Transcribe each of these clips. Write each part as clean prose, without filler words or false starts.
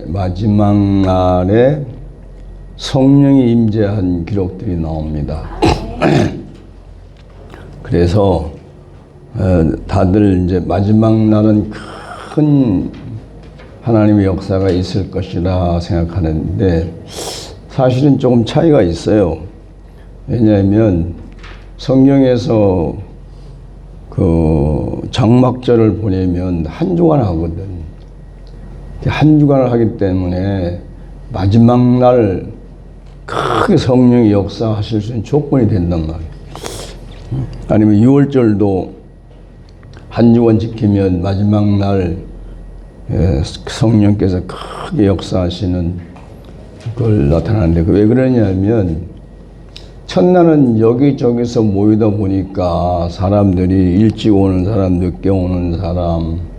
마지막 날에 성령이 임재한 기록들이 나옵니다. 그래서 다들 이제 마지막 날은 큰 하나님의 역사가 있을 것이라 생각하는데 사실은 조금 차이가 있어요. 왜냐하면 성경에서 그 장막절을 보내면 한 주간 하거든. 한 주간을 하기 때문에 마지막 날 크게 성령이 역사하실 수 있는 조건이 된단 말이에요. 아니면 6월절도 한 주간 지키면 마지막 날 성령께서 크게 역사하시는 걸 나타나는데 왜 그러냐면 첫날은 여기저기서 모이다 보니까 사람들이 일찍 오는 사람, 늦게 오는 사람,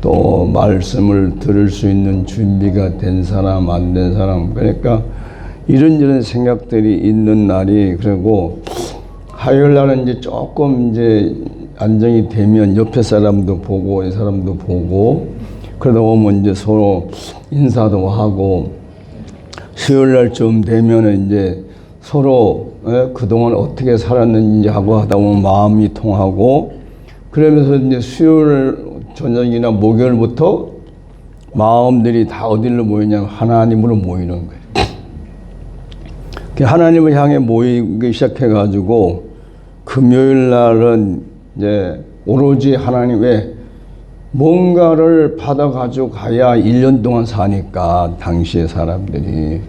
또 말씀을 들을 수 있는 준비가 된 사람, 안 된 사람, 그러니까 이런저런 생각들이 있는 날이, 그리고 화요일 날은 이제 조금 이제 안정이 되면 옆에 사람도 보고 이 사람도 보고 그러다 보면 이제 서로 인사도 하고, 수요일 날쯤 되면은 이제 서로 그동안 어떻게 살았는지 하고 하다 보면 마음이 통하고, 그러면서 이제 수요일 저녁이나 목요일부터 마음들이 다 어디로 모이냐면 하나님으로 모이는 거예요. 하나님을 향해 모이기 시작해가지고 금요일 날은 이제 오로지 하나님의 뭔가를 받아가지고 가야 1년 동안 사니까 당시의 사람들이.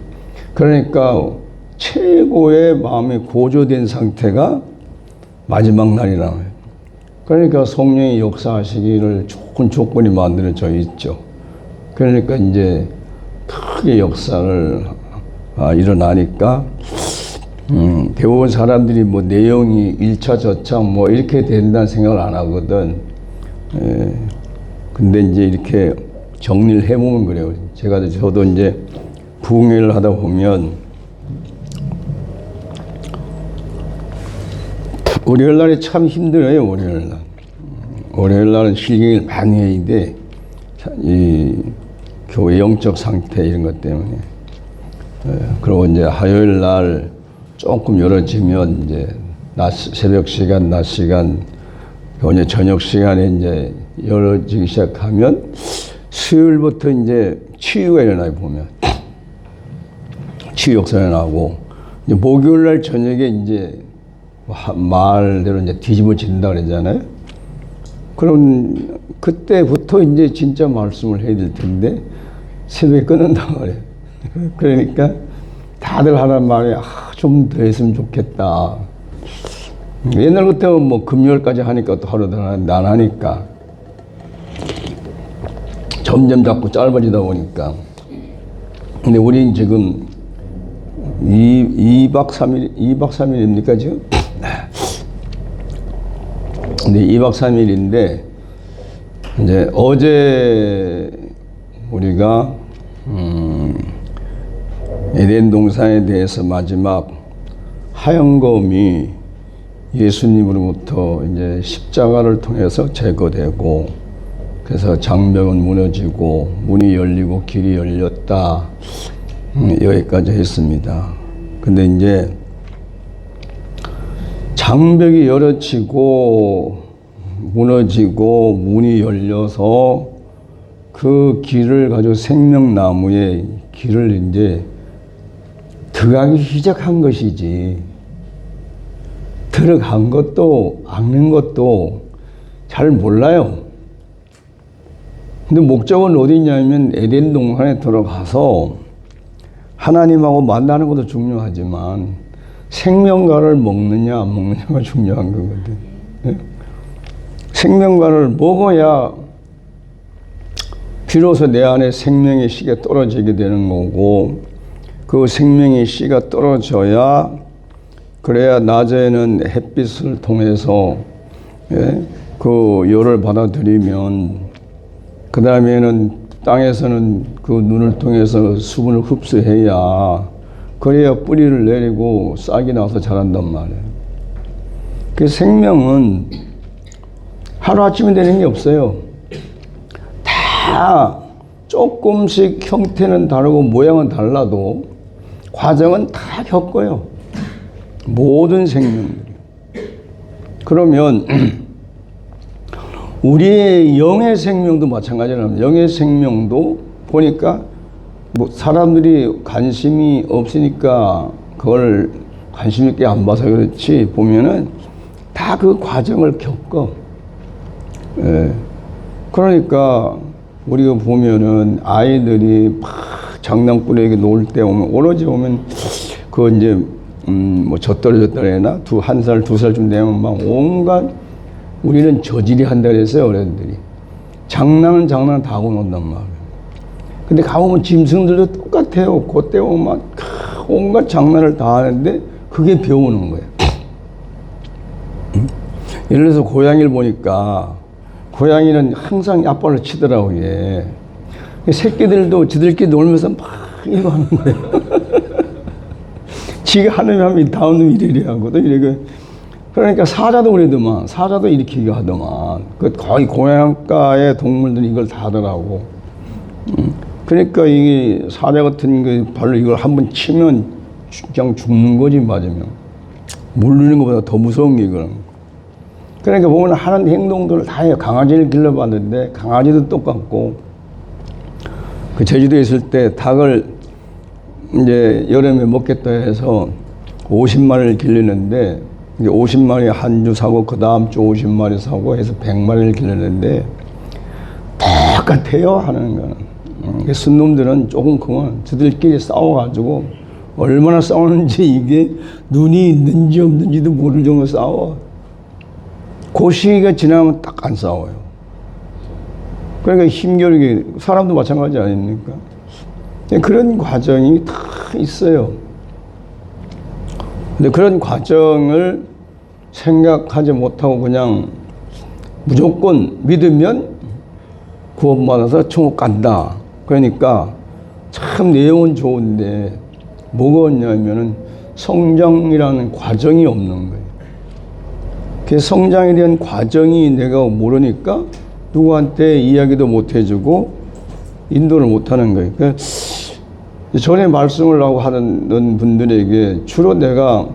그러니까 최고의 마음이 고조된 상태가 마지막 날이라고요. 그러니까 성령이 역사하시기를 좋은 조건이 만들어져 있죠. 그러니까 이제 크게 역사를 일어나니까 대부분 사람들이 뭐 내용이 1차 저차 뭐 이렇게 된다는 생각을 안 하거든. 근데 이제 이렇게 정리를 해보면 그래요. 저도 이제 부흥회를 하다 보면 월요일 날이 참 힘들어요. 월요일 날은 실경을 많이 해야 돼. 이 교회 영적 상태 이런 것 때문에. 그리고 이제 화요일 날 조금 열어지면 이제 새벽 시간, 낮 시간, 이제 저녁 시간에 이제 열어지기 시작하면 수요일부터 이제 치유가 일어나요. 보면 치유 역사가 나고, 이제 목요일 날 저녁에 이제 말대로 이제 뒤집어진다 그러잖아요. 그럼 그때부터 이제 진짜 말씀을 해야 될 텐데 새벽에 끊는단 말이에요. 그러니까 다들 하는 말이 좀 더 했으면 좋겠다. 옛날부터 뭐 금요일까지 하니까 또 하루 더 안 하니까 점점 자꾸 짧아지다 보니까. 근데 우린 지금 2박 3일입니까 지금? 근데 2박 3일인데 이제 어제 우리가 에덴 동산에 대해서 마지막 하얀검이 예수님으로부터 이제 십자가를 통해서 제거되고, 그래서 장벽은 무너지고 문이 열리고 길이 열렸다, 여기까지 했습니다. 근데 이제 장벽이 열어지고 무너지고 문이 열려서 그 길을 가지고 생명나무의 길을 이제 들어가기 시작한 것이지, 들어간 것도 악는 것도 잘 몰라요. 근데 목적은 어디 있냐면 에덴 동산에 들어가서 하나님하고 만나는 것도 중요하지만 생명과를 먹느냐 안 먹느냐가 중요한 거거든. 네? 생명과를 먹어야 비로소 내 안에 생명의 씨가 떨어지게 되는 거고, 그 생명의 씨가 떨어져야, 그래야 낮에는 햇빛을 통해서 그 열을 받아들이면, 그 다음에는 땅에서는 그 눈을 통해서 수분을 흡수해야, 그래야 뿌리를 내리고 싹이 나서 자란단 말이에요. 그 생명은 하루아침에 되는 게 없어요. 다 조금씩 형태는 다르고 모양은 달라도 과정은 다 겪어요. 모든 생명들이. 그러면 우리의 영의 생명도 마찬가지라면 영의 생명도 보니까 뭐 사람들이 관심이 없으니까 그걸 관심 있게 안 봐서 그렇지 보면은 다 그 과정을 겪어. 예. 그러니까 우리가 보면은 아이들이 막 장난꾸러기 놀 때 오면 오로지 오면 그 이제 뭐 젖떨어졌다래나 한 살, 두 살쯤 되면 막 온갖 우리는 저질이 한다 그랬어요, 어른들이. 장난은 다 하고 논단 말이에요. 근데 가보면 짐승들도 똑같아요. 그때 오면 막 온갖 장난을 다 하는데 그게 배우는 거예요. 예를 들어서 고양이를 보니까 고양이는 항상 아빠를 치더라고요. 얘. 새끼들도 지들끼리 놀면서 막 이거 하는 거예요. 지가 하는 놈이 하면 다음 놈이 이래 하거든. 이래. 그러니까 사자도 그러더만. 사자도 이렇게 하더만. 그 거의 고양가의 동물들이 이걸 다 하더라고. 그러니까 이게 사자 같은 게 발로 이걸 한번 치면 그냥 죽는 거지, 맞으면. 물리는 것보다 더 무서운 게 이거는. 그러니까 보면 하는 행동들을 다 해요. 강아지를 길러봤는데 강아지도 똑같고, 그 제주도에 있을 때 닭을 이제 여름에 먹겠다 해서 50마리를 길르는데, 이제 50마리 한 주 사고 그 다음 주 50마리 사고 해서 100마리를 길렀는데 똑같아요, 하는 거는. 순놈들은 조금 그만 저들끼리 싸워가지고 얼마나 싸우는지 이게 눈이 있는지 없는지도 모를 정도로 싸워. 그 시기가 지나면 딱 안 싸워요. 그러니까 힘겨루게, 사람도 마찬가지 아닙니까? 그런 과정이 다 있어요. 근데 그런 과정을 생각하지 못하고 그냥 무조건 믿으면 구원받아서 천국 간다. 그러니까 참 내용은 좋은데 뭐가 없냐면은 성장이라는 과정이 없는 거예요. 그 성장에 대한 과정이 내가 모르니까 누구한테 이야기도 못 해주고 인도를 못 하는 거예요. 그러니까 전에 말씀을 하고 하는 분들에게 주로 내가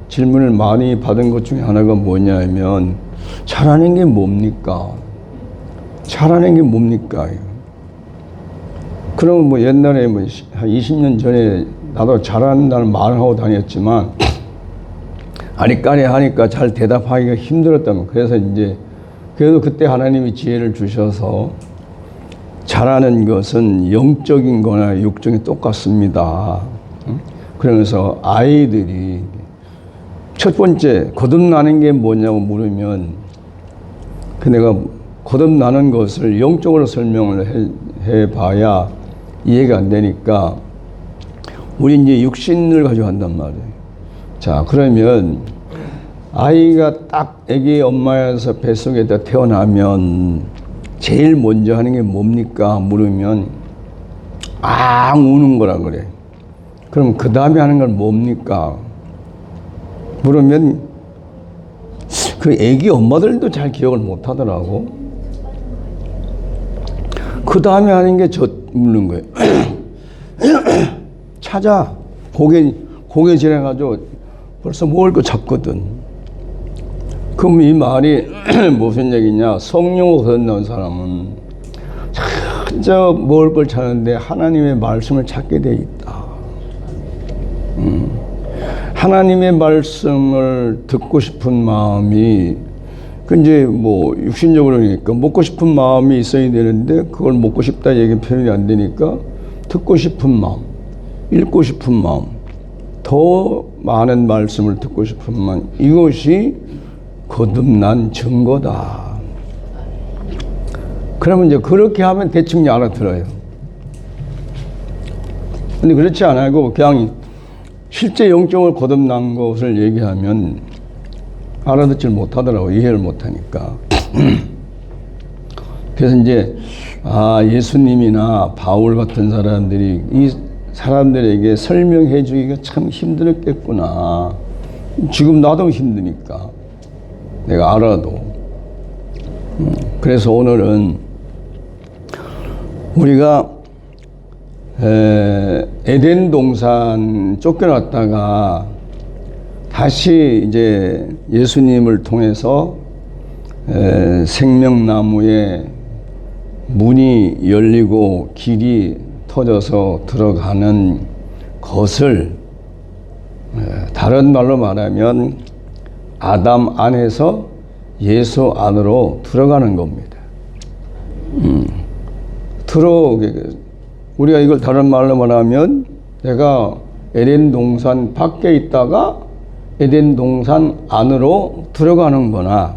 질문을 많이 받은 것 중에 하나가 뭐냐면 잘하는 게 뭡니까? 잘하는 게 뭡니까? 그러면 뭐 옛날에 뭐 한 20년 전에 나도 잘한다는 말을 하고 다녔지만 아리까리 하니까 잘 대답하기가 힘들었다면, 그래서 이제 그래도 그때 하나님이 지혜를 주셔서 잘하는 것은 영적인 거나 육적이 똑같습니다. 그러면서 아이들이 첫 번째 거듭나는 게 뭐냐고 물으면 그 내가 거듭나는 것을 영적으로 설명을 해봐야 이해가 안 되니까 우리 이제 육신을 가지고 한단 말이에요. 자, 그러면 아이가 딱 애기 엄마에서 뱃속에다 태어나면 제일 먼저 하는 게 뭡니까? 물으면 우는 거라 그래. 그럼 그 다음에 하는 건 뭡니까? 물으면 그 애기 엄마들도 잘 기억을 못 하더라고. 그 다음에 하는 게 묻는 거예요. 찾아. 고개 지나가지고 벌써 먹을 거 잡거든. 그럼 이 말이 무슨 얘기냐? 성령으로 거듭난 사람은 진짜 먹을 걸 찾는데 하나님의 말씀을 찾게 돼 있다. 하나님의 말씀을 듣고 싶은 마음이, 그 이제 뭐 육신적으로 그러니까 먹고 싶은 마음이 있어야 되는데 그걸 먹고 싶다 얘기 표현이 안 되니까 듣고 싶은 마음, 읽고 싶은 마음, 더 많은 말씀을 듣고 싶은 마음, 이것이 거듭난 증거다. 그러면 이제 그렇게 하면 대충 알아들어요. 근데 그렇지 않고 그냥 실제 영적으로 거듭난 것을 얘기하면 알아듣질 못하더라고. 이해를 못하니까. 그래서 이제 예수님이나 바울 같은 사람들이 이 사람들에게 설명해 주기가 참 힘들었겠구나. 지금 나도 힘드니까 내가 알아도. 그래서 오늘은 우리가 에덴 동산 쫓겨났다가 다시 이제 예수님을 통해서 생명나무에 문이 열리고 길이 터져서 들어가는 것을 다른 말로 말하면 아담 안에서 예수 안으로 들어가는 겁니다. 우리가 이걸 다른 말로 말하면 내가 에덴 동산 밖에 있다가 에덴 동산 안으로 들어가는 거나,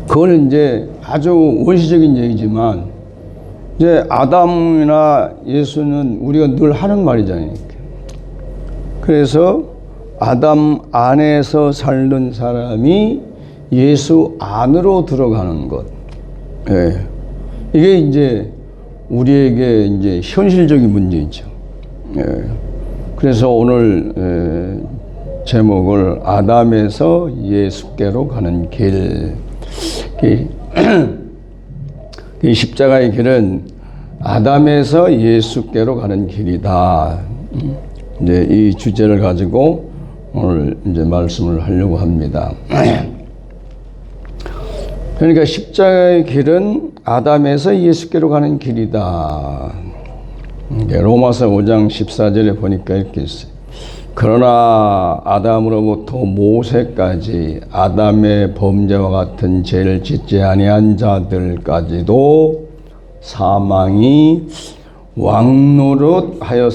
그거는 이제 아주 원시적인 얘기지만 이제 아담이나 예수는 우리가 늘 하는 말이잖아요. 그래서 아담 안에서 살던 사람이 예수 안으로 들어가는 것. 예. 이게 이제 우리에게 이제 현실적인 문제이죠. 예. 그래서 오늘 제목을 아담에서 예수께로 가는 길. 이 십자가의 길은 아담에서 예수께로 가는 길이다. 이제 이 주제를 가지고 오늘 이제 말씀을 하려고 합니다. 그러니까 십자가의 길은 아담에서 예수께로 가는 길이다. 로마서 5장 14절에 보니까 이렇게 있어요. 그러나 아담으로부터 모세까지 아담의 범죄와 같은 죄를 짓지 아니한 자들까지도 사망이 왕노릇하였으나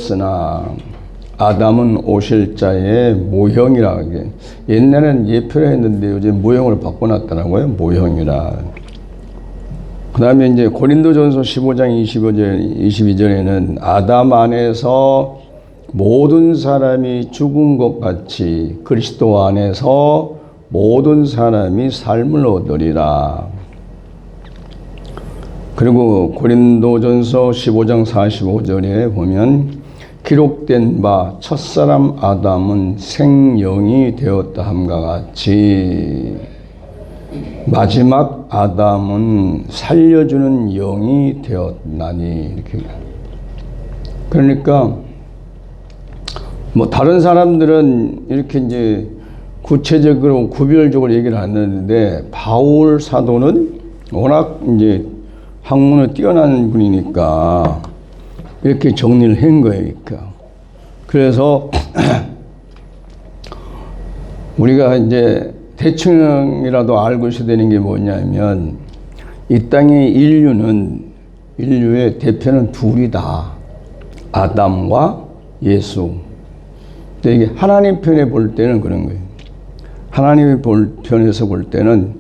아담은 오실 자의 모형이라 하게. 옛날에는 예표라 했는데 요즘 모형을 바꿔놨더라고요. 모형이라. 그 다음에 이제 고린도전서 15장 22절에는 아담 안에서 모든 사람이 죽은 것 같이 그리스도 안에서 모든 사람이 삶을 얻으리라. 그리고 고린도전서 15장 45절에 보면 기록된 바 첫사람 아담은 생영이 되었다 함과 같이 마지막 아담은 살려주는 영이 되었나니. 이렇게. 그러니까 뭐 다른 사람들은 이렇게 이제 구체적으로 구별적으로 얘기를 안 하는데 바울 사도는 워낙 이제 학문에 뛰어난 분이니까 이렇게 정리를 한 거예요. 그러니까. 그래서 우리가 이제 대충이라도 알고 있어야 되는 게 뭐냐면 이 땅의 인류의 대표는 둘이다. 아담과 예수. 근데 이게 하나님 편에 볼 때는 그런 거예요. 하나님의 편에서 볼 때는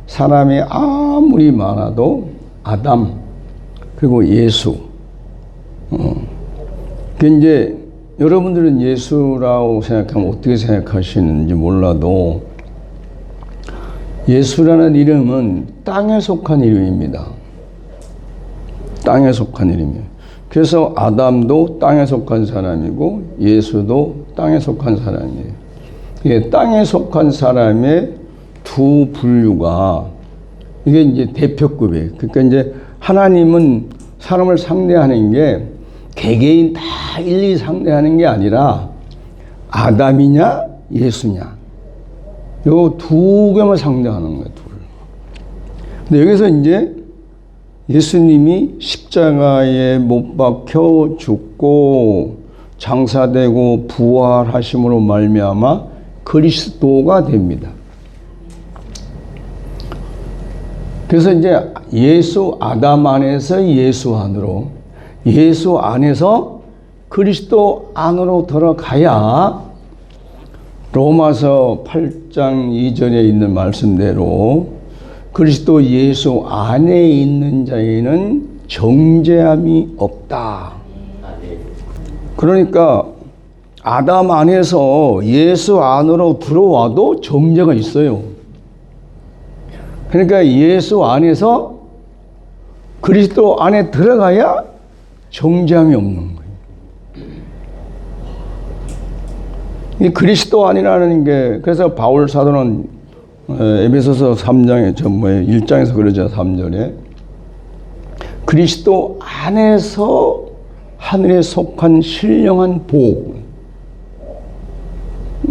사람이 아무리 많아도 아담 그리고 예수. 그 이제 여러분들은 예수라고 생각하면 어떻게 생각하시는지 몰라도 예수라는 이름은 땅에 속한 이름입니다. 땅에 속한 이름이에요. 그래서 아담도 땅에 속한 사람이고 예수도 땅에 속한 사람이에요. 이게 땅에 속한 사람의 두 분류가 이게 이제 대표급이에요. 그러니까 이제 하나님은 사람을 상대하는 게 개개인 다 일일이 상대하는 게 아니라 아담이냐 예수냐 요 두 개만 상대하는 거예요. 둘. 근데 여기서 이제 예수님이 십자가에 못 박혀 죽고 장사되고 부활하심으로 말미암아 그리스도가 됩니다. 그래서 이제 예수 아담 안에서 예수 안으로, 예수 안에서 그리스도 안으로 들어가야 로마서 8장 2절에 있는 말씀대로 그리스도 예수 안에 있는 자에는 정죄함이 없다. 그러니까 아담 안에서 예수 안으로 들어와도 정죄가 있어요. 그러니까 예수 안에서 그리스도 안에 들어가야 정죄함이 없는 거예요. 이 그리스도 안이라는 게, 그래서 바울 사도는 에베소서 3장에 1장에서 그러죠. 3절에 그리스도 안에서 하늘에 속한 신령한 복.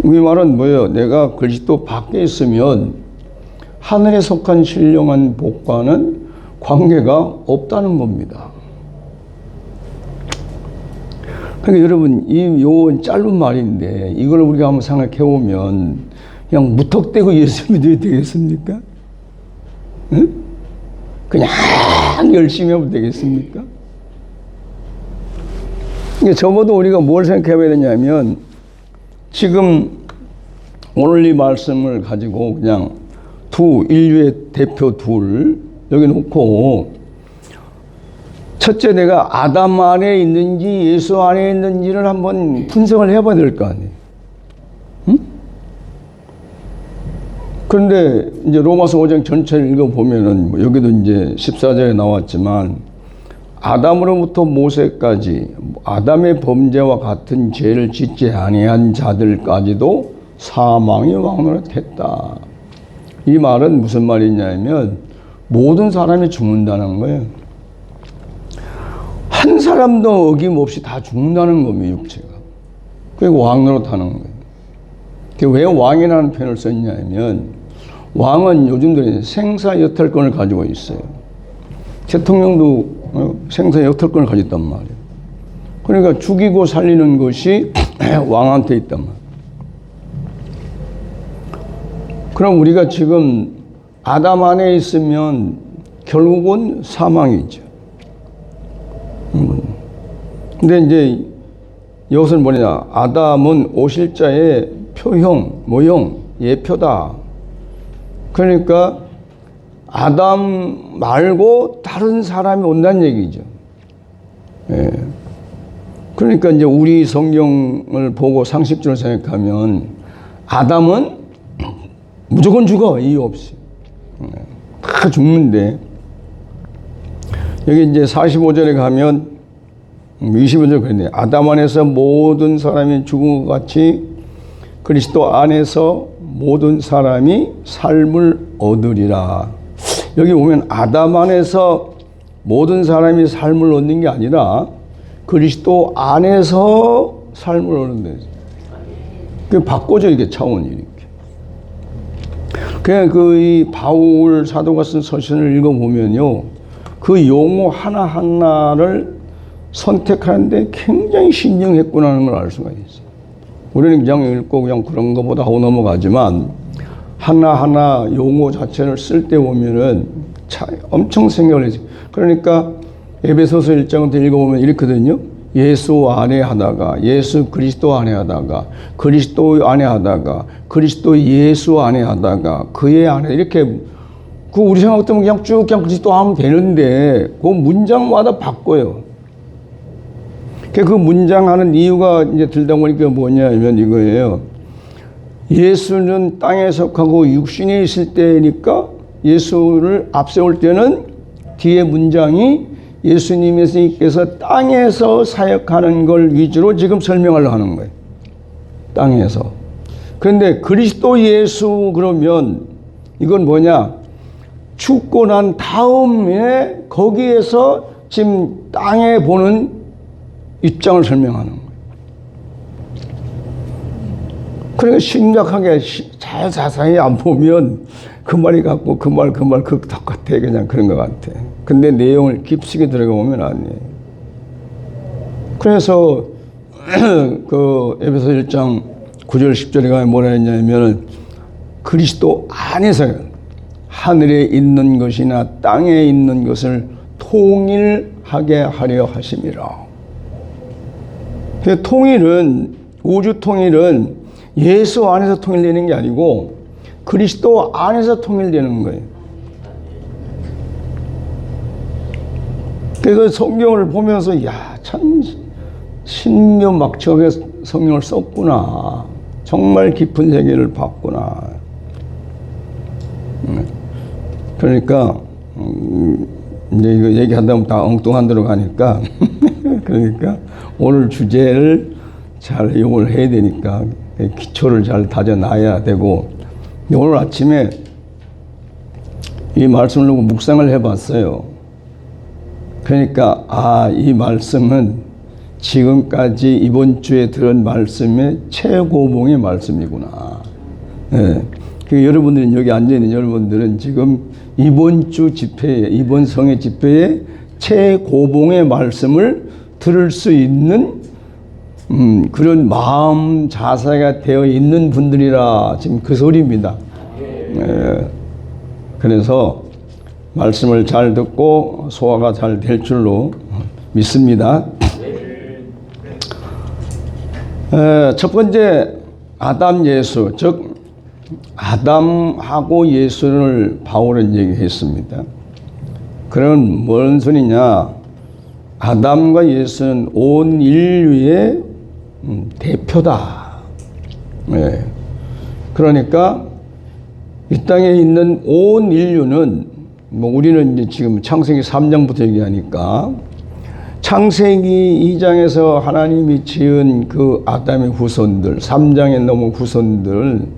이 말은 뭐예요? 내가 그리스도 밖에 있으면 하늘에 속한 신령한 복과는 관계가 없다는 겁니다. 그러니까 여러분, 요 짧은 말인데 이걸 우리가 한번 생각해 보면 그냥 무턱대고 예수 믿어야 되겠습니까? 응? 그냥 열심히 하면 되겠습니까? 그러니까 적어도 우리가 뭘 생각해 봐야 되냐면 지금 오늘 이 말씀을 가지고 그냥 인류의 대표 둘 여기 놓고 첫째 내가 아담 안에 있는지 예수 안에 있는지를 한번 분석을 해봐야 될 거 아니에요. 응? 그런데 이제 로마서 5장 전체를 읽어보면은 뭐 여기도 이제 14절에 나왔지만 아담으로부터 모세까지 아담의 범죄와 같은 죄를 짓지 아니한 자들까지도 사망이 왕노릇했다. 이 말은 무슨 말이냐면 모든 사람이 죽는다는 거예요. 한 사람도 어김없이 다 죽는다는 겁니다. 육체가. 그리고 왕노릇하는 거예요. 왜 왕이라는 표현을 썼냐면 왕은 요즘도 생사여탈권을 가지고 있어요. 대통령도 생사여탈권을 가지고 있단 말이에요. 그러니까 죽이고 살리는 것이 왕한테 있단 말이에요. 그럼 우리가 지금 아담 안에 있으면 결국은 사망이죠. 근데 이제 이것은 뭐냐? 아담은 오실자의 표형, 모형, 예표다. 그러니까 아담 말고 다른 사람이 온다는 얘기죠. 예. 그러니까 이제 우리 성경을 보고 상식적으로 생각하면 아담은 무조건 죽어, 이유 없이. 다 죽는데 여기 이제 45절에 가면 25절 그랬네. 아담 안에서 모든 사람이 죽은 것 같이 그리스도 안에서 모든 사람이 삶을 얻으리라. 여기 보면 아담 안에서 모든 사람이 삶을 얻는 게 아니라 그리스도 안에서 삶을 얻는다. 그 바꿔줘, 이게 차원이 이렇게. 그냥 이 바울 사도가 쓴 서신을 읽어보면요. 그 용어 하나하나를 선택하는데 굉장히 신중했구나 하는 걸 알 수가 있어요. 우리는 그냥 읽고 그냥 그런 것보다 하고 넘어가지만 하나하나 용어 자체를 쓸 때 보면은 엄청 생각을 했어요. 그러니까 에베소서 1장부터 읽어보면 이렇거든요. 예수 안에 하다가, 예수 그리스도 안에 하다가, 그리스도 안에 하다가, 그리스도 예수 안에 하다가, 그의 안에 이렇게 그 우리 생각 때문에 그냥 쭉 그냥 그리스도 하면 되는데 그 문장마다 바꿔요. 그 문장 하는 이유가 이제 들다 보니까 뭐냐면 이거예요. 예수는 땅에 속하고 육신에 있을 때니까 예수를 앞세울 때는 뒤에 문장이 예수님께서 땅에서 사역하는 걸 위주로 지금 설명하려고 하는 거예요. 땅에서. 그런데 그리스도 예수 그러면 이건 뭐냐? 죽고 난 다음에 거기에서 지금 땅에 보는 입장을 설명하는 거예요. 그러니까 심각하게 잘 자세히 안 보면 그 말이 같고 그 말 그 똑같아. 그냥 그런 것 같아. 근데 내용을 깊숙이 들어가 보면 아니에요. 그래서 그 에베소 1장 9절 10절에 가면 뭐라 했냐면 그리스도 안에서 하늘에 있는 것이나 땅에 있는 것을 통일하게 하려 하심이라. 그 통일은, 우주 통일은 예수 안에서 통일되는 게 아니고 그리스도 안에서 통일되는 거예요. 그래서 성경을 보면서 야, 참 신묘막측하게 성경을 썼구나. 정말 깊은 세계를 봤구나. 그러니까 이제 이거 얘기하다 보면 다 엉뚱한 데로 가니까 그러니까 오늘 주제를 잘 이용을 해야 되니까 기초를 잘 다져놔야 되고, 오늘 아침에 이 말씀을 놓고 묵상을 해봤어요. 그러니까 이 말씀은 지금까지 이번 주에 들은 말씀의 최고봉의 말씀이구나. 예. 여러분들은 여기 앉아있는 여러분들은 지금 이번 주 집회에, 이번 성회 집회에 최고봉의 말씀을 들을 수 있는 그런 마음 자세가 되어 있는 분들이라 지금 그 소리입니다. 예. 그래서 말씀을 잘 듣고 소화가 잘 될 줄로 믿습니다. 첫 번째 아담 예수, 즉 아담하고 예수를 바울은 얘기했습니다. 그런 뭔 소리냐? 아담과 예수는 온 인류의 대표다. 네. 그러니까 이 땅에 있는 온 인류는 우리는 이제 지금 창세기 3장부터 얘기하니까 창세기 2장에서 하나님이 지은 그 아담의 후손들, 3장에 넘은 후손들,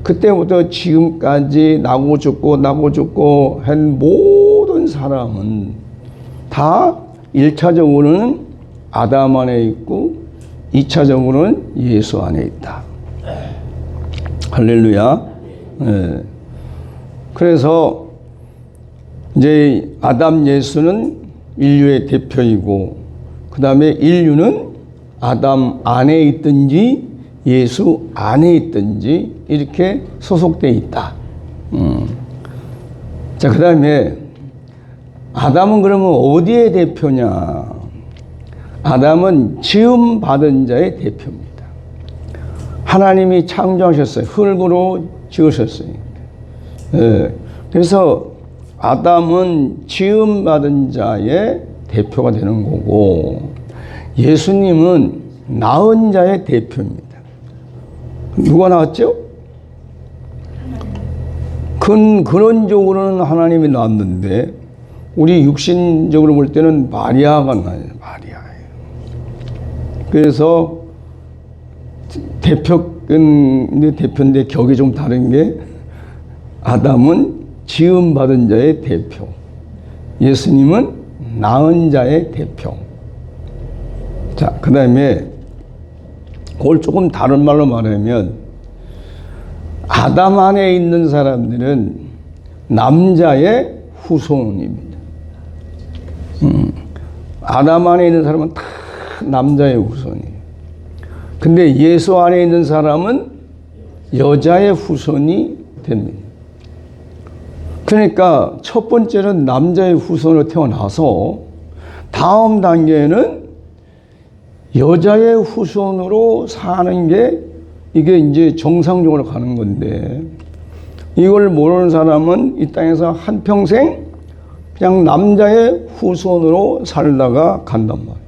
그때부터 지금까지 나고 죽고 한 모든 사람은 다 1차적으로는 아담 안에 있고 2차적으로는 예수 안에 있다. 할렐루야. 네. 그래서 이제 아담 예수는 인류의 대표이고, 그 다음에 인류는 아담 안에 있든지 예수 안에 있든지 이렇게 소속되어 있다. 자, 그 다음에 아담은 그러면 어디의 대표냐? 아담은 지음 받은 자의 대표입니다. 하나님이 창조하셨어요. 흙으로 지으셨으니까. 네. 그래서 아담은 지음 받은 자의 대표가 되는 거고, 예수님은 낳은 자의 대표입니다. 누가 낳았죠? 근원적으로는 하나님이 낳았는데, 우리 육신적으로 볼 때는 마리아가 낳아요. 마리아예요. 그래서 대표인데 격이 좀 다른 게, 아담은 지음 받은 자의 대표, 예수님은 낳은 자의 대표. 자, 그 다음에 그걸 조금 다른 말로 말하면, 아담 안에 있는 사람들은 남자의 후손입니다. 아담 안에 있는 사람은 다 남자의 후손이에요. 근데 예수 안에 있는 사람은 여자의 후손이 됩니다. 그러니까 첫 번째는 남자의 후손으로 태어나서 다음 단계는 여자의 후손으로 사는 게 이게 이제 정상적으로 가는 건데, 이걸 모르는 사람은 이 땅에서 한평생 그냥 남자의 후손으로 살다가 간단 말이에요.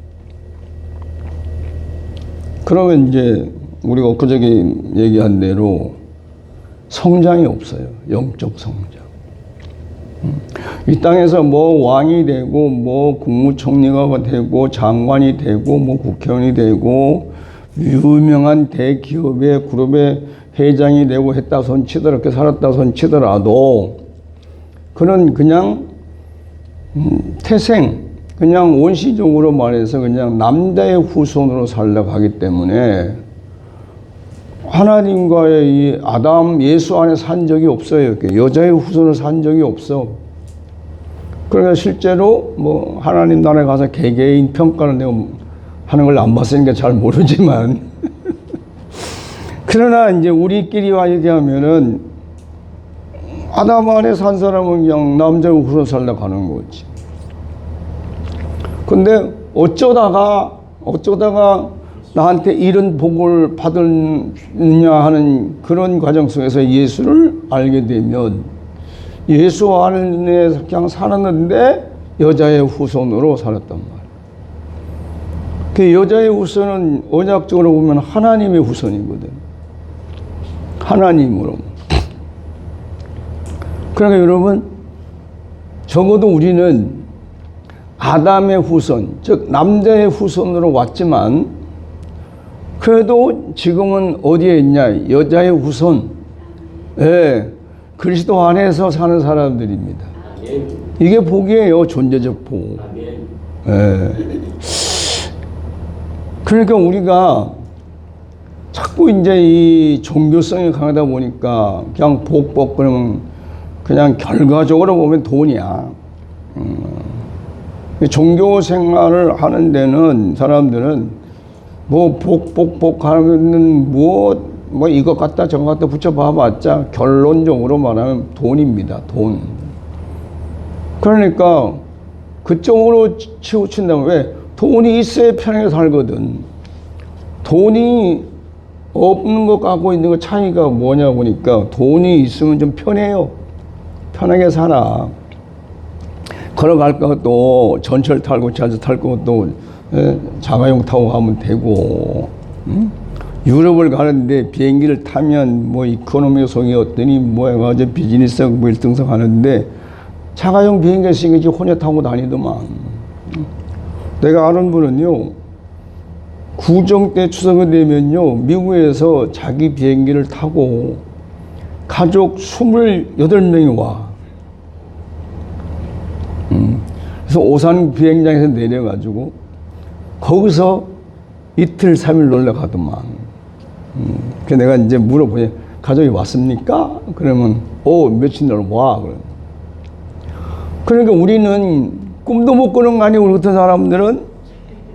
그러면 이제 우리가 엊그저께 얘기한 대로 성장이 없어요. 영적 성장. 이 땅에서 뭐 왕이 되고, 뭐 국무총리가 되고, 장관이 되고, 뭐 국회의원이 되고, 유명한 대기업의 그룹의 회장이 되고 했다 손치더라도, 이렇게 살았다 손치더라도, 그는 그냥 태생, 그냥 원시적으로 말해서 그냥 남자의 후손으로 살다가 하기 때문에 하나님과의 이 아담 예수 안에 산 적이 없어요. 여자의 후손을 산 적이 없어. 그러니까 실제로 뭐 하나님 나라에 가서 개개인 평가를 내가 하는 걸 안 봤으니까 잘 모르지만 그러나 이제 우리끼리와 얘기하면은 아담 안에 산 사람은 그냥 남자의 후손 살다 가는 거지. 근데 어쩌다가 나한테 이런 복을 받느냐 하는 그런 과정 속에서 예수를 알게 되면 예수 안에 그냥 살았는데 여자의 후손으로 살았단 말이에요. 그 여자의 후손은 언약적으로 보면 하나님의 후손이거든. 하나님으로. 그러니까 여러분, 적어도 우리는 아담의 후손, 즉 남자의 후손으로 왔지만 그래도 지금은 어디에 있냐? 여자의 후손. 예, 그리스도 안에서 사는 사람들입니다. 이게 복이에요. 존재적 복. 예. 그러니까 우리가 자꾸 이제 이 종교성이 강하다 보니까 그냥 그러면 그냥 결과적으로 보면 돈이야. 종교 생활을 하는 데는 사람들은 뭐 하면 뭐 이것 갖다 저것 갖다 붙여봐봤자 결론적으로 말하면 돈입니다. 돈. 그러니까 그쪽으로 치우친다면 왜? 돈이 있어야 편하게 살거든. 돈이 없는 것 갖고 있는 것 차이가 뭐냐 보니까 돈이 있으면 좀 편해요. 편하게 살아. 걸어갈 것도 전철 타고 지하철 탈 것도 자가용 타고 가면 되고, 응? 유럽을 가는데 비행기를 타면 뭐 이코노미석이 어떠니 뭐 해가지고 비즈니스석 뭐 1등석 하는데 자가용 비행기에 쓰기 혼자 타고 다니더만. 내가 아는 분은요, 구정 때 추석이 되면요, 미국에서 자기 비행기를 타고 가족 28명이 와. 그래서 오산 비행장에서 내려가지고 거기서 이틀, 3일 놀러 가더만. 그래서 내가 이제 물어보니, 가족이 왔습니까? 그러면, 며칠 놀러 와. 그러니까 우리는 꿈도 못 꾸는 거 아니에요, 우리 같은 사람들은?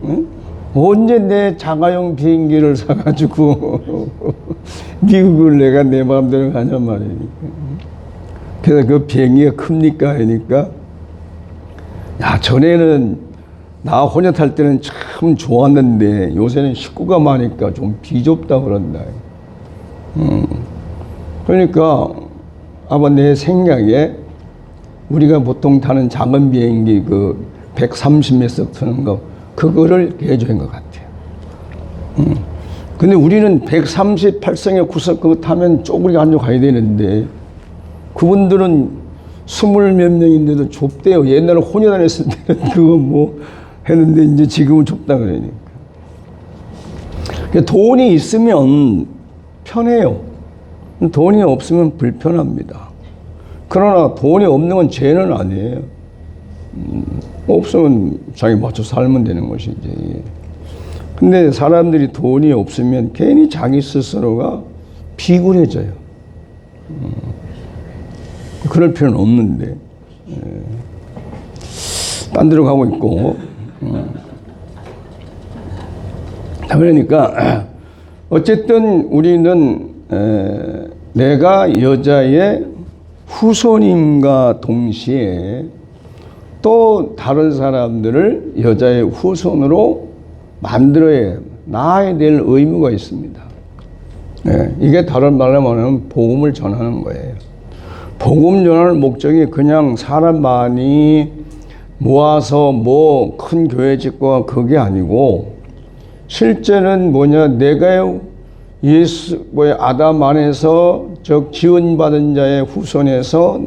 응? 언제 내 자가용 비행기를 사가지고 미국을 내가 내 마음대로 가냔 말이니까. 그래서 그 비행기가 큽니까? 하니까, 야, 전에는 나 혼자 탈 때는 참 좋았는데 요새는 식구가 많으니까 좀 비좁다 그런다. 그러니까 아마 내 생각에 우리가 보통 타는 작은 비행기 그 130몇 트는 거 그거를 개조한 것 같아요. 근데 우리는 138성의 구석 그거 타면 쪼그리게 앉아 가야 되는데 그분들은 20몇 명인데도 좁대요. 옛날에 혼자 다녔을 때는 그거 뭐 했는데 이제 지금은 좁다 그러니까. 돈이 있으면 편해요. 돈이 없으면 불편합니다. 그러나 돈이 없는 건 죄는 아니에요. 없으면 자기 맞춰 살면 되는 것이지. 근데 사람들이 돈이 없으면 괜히 자기 스스로가 비굴해져요. 그럴 필요는 없는데. 딴 데로 가고 있고. 그러니까 어쨌든 우리는 내가 여자의 후손임과 동시에 또 다른 사람들을 여자의 후손으로 만들어야 낳아야 될 의무가 있습니다. 이게 다른 말로 말하면 복음을 전하는 거예요. 복음 전하는 목적이 그냥 사람 많이 모아서 뭐 큰 교회 짓고 그게 아니고 실제는 뭐냐, 내가 아담 안에서 지원받은 자의 후손에서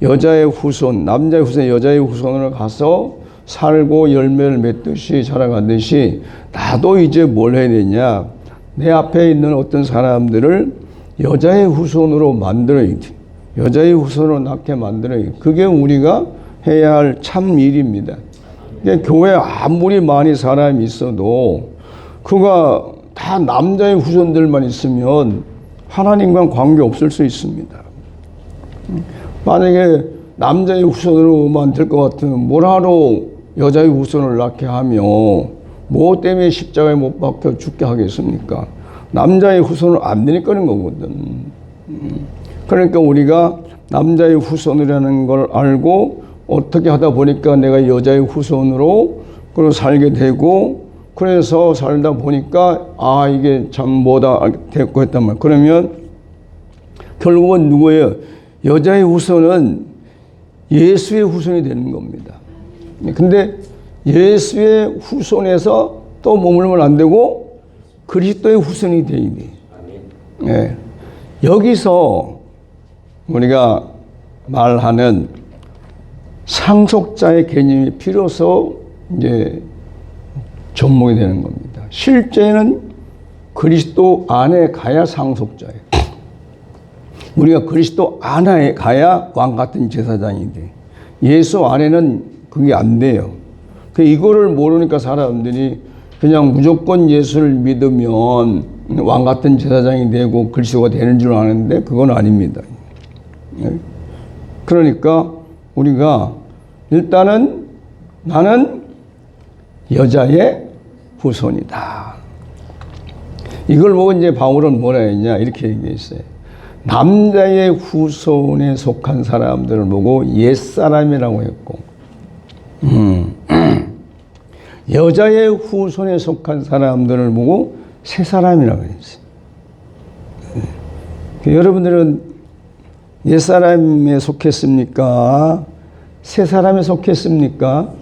여자의 후손, 남자의 후손, 여자의 후손으로 가서 살고 열매를 맺듯이 자라가듯이 나도 이제 뭘 해야 되냐, 내 앞에 있는 어떤 사람들을 여자의 후손으로 만들어야 돼. 여자의 후손으로 낳게 만들어야 돼. 그게 우리가 해야 할 참 일입니다. 교회에 아무리 많이 사람이 있어도 그가 다 남자의 후손들만 있으면 하나님과 관계 없을 수 있습니다. 만약에 남자의 후손으로만 될 것 같으면 뭐하러 여자의 후손을 낳게 하며 뭐 때문에 십자가에 못 박혀 죽게 하겠습니까? 남자의 후손을 안 되니까는 거거든. 그러니까 우리가 남자의 후손이라는 걸 알고 어떻게 하다 보니까 내가 여자의 후손으로 살게 되고, 그래서 살다 보니까 이게 참 뭐다 됐고 했단 말이야. 그러면 결국은 누구예요? 여자의 후손은 예수의 후손이 되는 겁니다. 근데 예수의 후손에서 또 머물면 안 되고 그리스도의 후손이 돼야 돼. 여기서 우리가 말하는 상속자의 개념이 비로소 이제 접목이 되는 겁니다. 실제는 그리스도 안에 가야 상속자예요. 우리가 그리스도 안에 가야 왕 같은 제사장이 돼. 예수 안에는 그게 안 돼요. 이거를 모르니까 사람들이 그냥 무조건 예수를 믿으면 왕 같은 제사장이 되고 그리스도가 되는 줄 아는데 그건 아닙니다. 그러니까 우리가 일단은 나는 여자의 후손이다. 이걸 보고 이제 바울은 뭐라 했냐 이렇게 얘기했어요. 남자의 후손에 속한 사람들을 보고 옛사람이라고 했고 여자의 후손에 속한 사람들을 보고 새사람이라고 했어요. 여러분들은 옛사람에 속했습니까? 새사람에 속했습니까?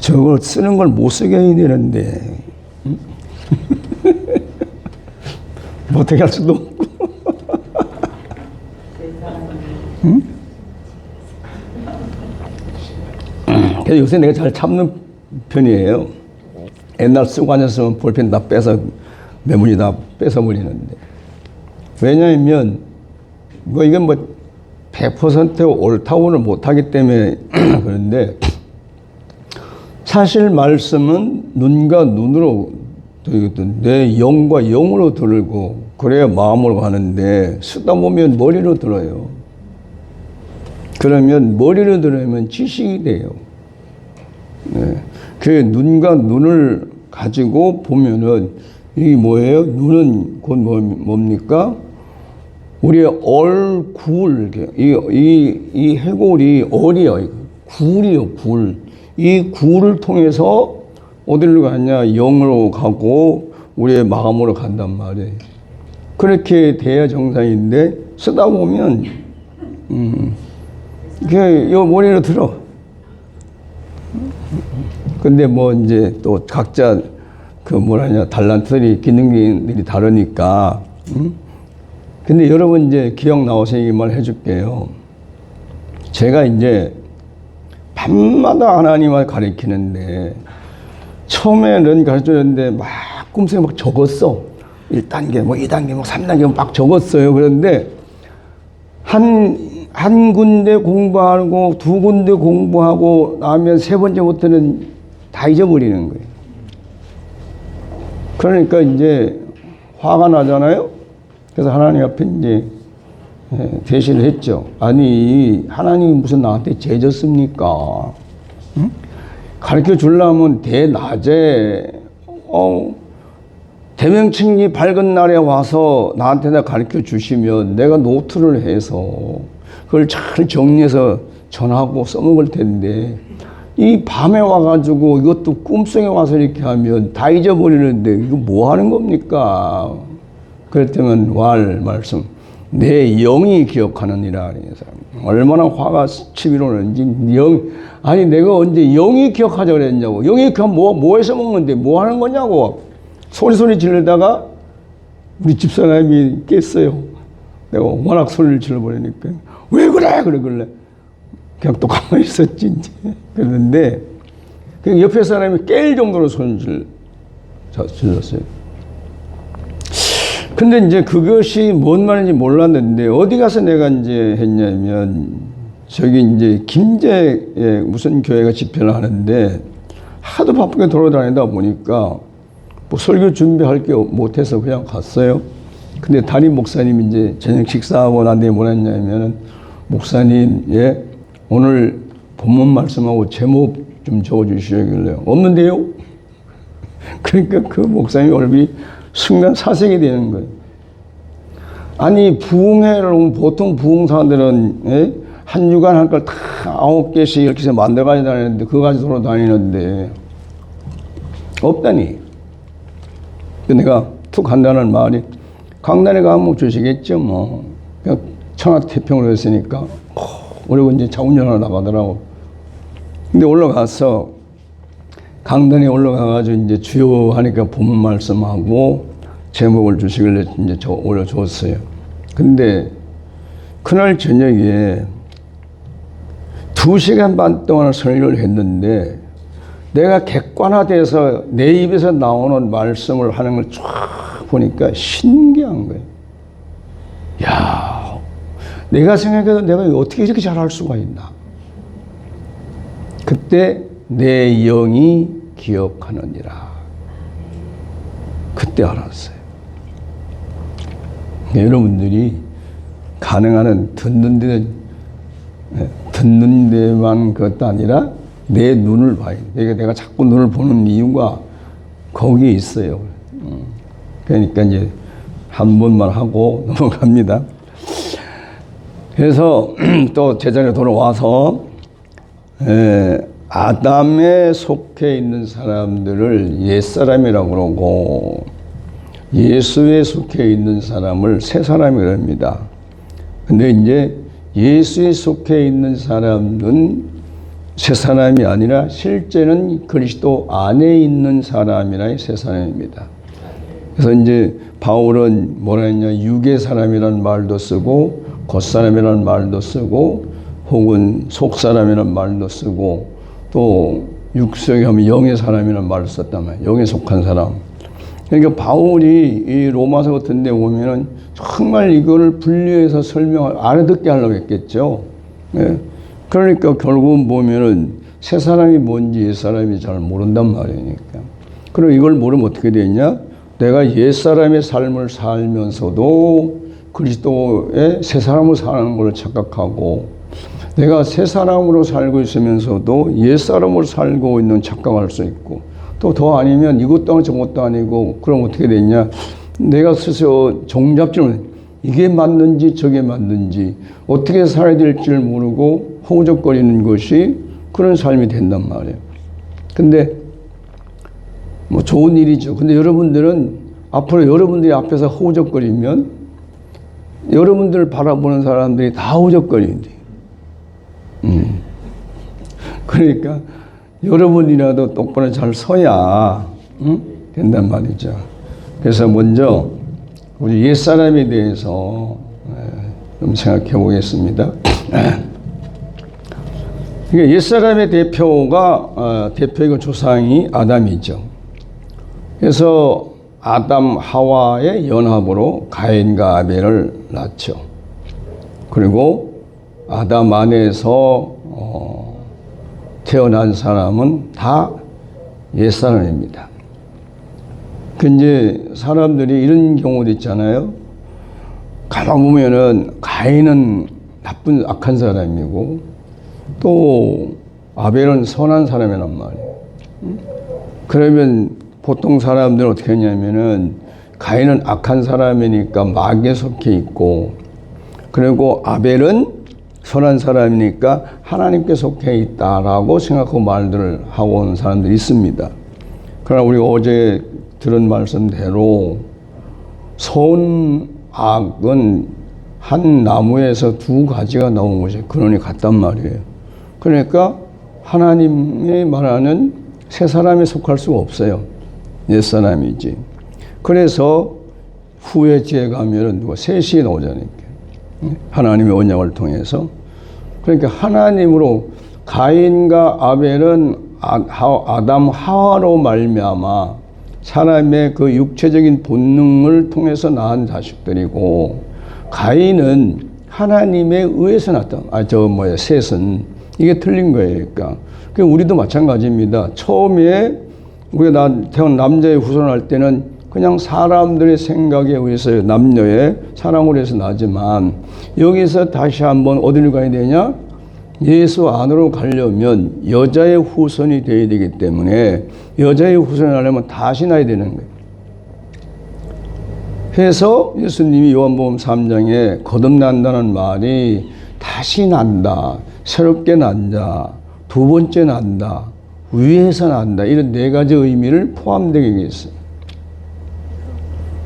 저걸 쓰는 걸 못 쓰게 해야 되는데 뭐 어떻게 할 수도 없고 응? 그래서 요새 내가 잘 참는 편이에요. 옛날 쓰고 앉았으면 볼펜 다 빼서 메모리 다 뺏어버리는데 왜냐하면 이건 뭐 100% 옳다고는 못하기 때문에 그런데 사실 말씀은 눈과 눈으로 들거든. 내 영과 영으로 들고 그래야 마음으로 가는데 쓰다 보면 머리로 들어요. 그러면 머리로 들으면 지식이 돼요. 네. 그 눈과 눈을 가지고 보면은 이게 뭐예요? 눈은 곧 뭡니까? 우리의 얼굴, 이 해골이 얼이요. 굴이요, 굴. 이 굴을 통해서 어디로 가냐? 영으로 가고 우리의 마음으로 간단 말이에요. 그렇게 돼야 정상인데 쓰다 보면 이게 요 머리로 들어. 근데 뭐 이제 또 각자 그 뭐라냐 달란트들이 기능들이 다르니까. 근데 여러분 이제 기억 나오시기만 해줄게요. 제가 이제 밤마다 하나님을 가르치는데 처음에는 가르쳤는데 막 꿈속에 막 적었어. 1단계, 뭐 2단계, 뭐 3단계 막 적었어요. 그런데 한 군데 공부하고 두 군데 공부하고 나면 세 번째부터는 다 잊어버리는 거예요. 그러니까 이제 화가 나잖아요. 그래서 하나님 앞에 이제 대시를 했죠. 아니 하나님이 무슨 나한테 죄졌습니까? 응? 가르쳐 주려면 대낮에 대명칭이 밝은 날에 와서 나한테 가르쳐 주시면 내가 노트를 해서 그걸 잘 정리해서 전하고 써먹을 텐데 이 밤에 와가지고 이것도 꿈속에 와서 이렇게 하면 다 잊어버리는데 이거 뭐 하는 겁니까? 그랬더니 말씀 내 영이 기억하느니라. 얼마나 화가 치밀어오는지 아니 내가 언제 영이 기억하자 그랬냐고. 영이 기억하면 뭐 해서 먹는데 뭐 하는 거냐고. 소리 지르다가 우리 집사람이 깼어요. 내가 워낙 소리를 질러버리니까 왜 그래 그러길래 그냥 또 가만히 있었지 이제. 그랬는데 옆에 사람이 깰 정도로 소리를 질렀어요. 근데 이제 그것이 뭔 말인지 몰랐는데 어디 가서 내가 이제 했냐면 저기 이제 김제에 무슨 교회가 집회를 하는데 하도 바쁘게 돌아다니다 보니까 뭐 설교 준비할 게 못해서 그냥 갔어요. 근데 담임 목사님이 이제 저녁 식사하고 나한테 뭐라 했냐면은 목사님, 예, 오늘 본문 말씀하고 제목 좀 적어 주시길래 없는데요? 그러니까 그 목사님 얼굴이 순간 사색이 되는 거예요. 아니 부흥회를 오면 보통 부흥사들은 예? 한 주간 할 걸 다 9개씩 이렇게 해서 만들어가지고 다니는데 그거 가지고 다니는데 없다니. 내가 툭 한다는 말이 강단에 가면 주시겠죠 뭐. 그냥 청와태평으로 했으니까 그리고 이제 차 운전하러 나가더라고. 근데 올라가서 강단에 올라가가지고 이제 주요 하니까 본문 말씀하고 제목을 주시길래 이제 올려줬어요. 근데 그날 저녁에 2시간 반 동안 설교를 했는데 내가 객관화돼서 내 입에서 나오는 말씀을 하는 걸 쫙 보니까 신기한 거예요. 야, 내가 생각해도 내가 어떻게 이렇게 잘할 수가 있나. 그때 내 영이 기억하느니라. 그때 알았어요. 여러분들이 가능한 한 듣는 데만 그것도 아니라 내 눈을 봐야 돼. 그러니까 내가 자꾸 눈을 보는 이유가 거기에 있어요. 그러니까 이제 한 번만 하고 넘어갑니다. 그래서 또 제자리에 돌아와서 아담에 속해 있는 사람들을 옛사람이라고 그러고 예수에 속해 있는 사람을 새 사람이라고 합니다. 근데 이제 예수에 속해 있는 사람은 새 사람이 아니라 실제는 그리스도 안에 있는 사람이라 새 사람입니다. 그래서 이제 바울은 뭐라 했냐, 육의 사람이라는 말도 쓰고 겉사람이라는 말도 쓰고 혹은 속사람이라는 말도 쓰고 또 육성에 하면 영의 사람이라는 말을 썼단 말이에요. 영에 속한 사람. 그러니까 바울이 이 로마서 같은 데 보면은 정말 이거를 분리해서 알아듣게 하려고 했겠죠. 예. 그러니까 결국은 보면은 새 사람이 뭔지 옛 사람이 잘 모른단 말이니까. 그리고 이걸 모르면 어떻게 되냐? 내가 옛 사람의 삶을 살면서도 그리스도의 새 사람으로 사는 걸 착각하고 내가 새 사람으로 살고 있으면서도 옛 사람으로 살고 있는 착각할 수 있고 또 더 아니면 이것도 아니고 저것도 아니고 그럼 어떻게 되냐? 내가 스스로 종잡지는 이게 맞는지 저게 맞는지 어떻게 살아야 될지를 모르고 허우적거리는 것이 그런 삶이 된단 말이에요. 근데 뭐 좋은 일이죠. 근데 여러분들은 앞으로 여러분들이 앞에서 허우적거리면 여러분들을 바라보는 사람들이 다 허우적거리는데 그러니까 여러분이라도 똑바로 잘 서야 된단 말이죠. 그래서 먼저 우리 옛사람에 대해서 좀 생각해 보겠습니다. 그러니까 옛사람의 대표이고 조상이 아담이죠. 그래서 아담 하와의 연합으로 가인과 아벨을 낳죠. 그리고 아담 안에서 태어난 사람은 다 옛사람입니다. 근데 사람들이 이런 경우도 있잖아요. 가만 보면은 가인은 나쁜 악한 사람이고 또 아벨은 선한 사람이란 말이에요. 그러면 보통 사람들은 어떻게 하냐면은 가인은 악한 사람이니까 마귀에 속해 있고 그리고 아벨은 선한 사람이니까 하나님께 속해 있다라고 생각하고 말들을 하고 오는 사람들이 있습니다. 그러나 우리가 어제 들은 말씀대로 선악은 한 나무에서 두 가지가 나온 것이 근원이 같단 말이에요. 그러니까 하나님이 말하는 새 사람에 속할 수가 없어요. 옛 사람이지. 그래서 후에 지에 가면은 셋이 나오잖아요. 하나님의 언약을 통해서. 그러니까 하나님으로 가인과 아벨은 아담 하와로 말미암아 사람의 그 육체적인 본능을 통해서 낳은 자식들이고 가인은 하나님에 의해서 낳았다. 셋은 이게 틀린 거예요. 그러니까 우리도 마찬가지입니다. 처음에 우리가 태어난 남자의 후손을 할 때는 그냥 사람들의 생각에 의해서 남녀의 사랑으로 해서 나지만 여기서 다시 한번 어디로 가야 되냐? 예수 안으로 가려면 여자의 후손이 되어야 되기 때문에 여자의 후손을 하려면 다시 나야 되는 거예요. 그래서 예수님이 요한복음 3장에 거듭난다는 말이 다시 난다, 새롭게 난다, 두 번째 난다, 위에서 난다 이런 네 가지 의미를 포함되게 했어요.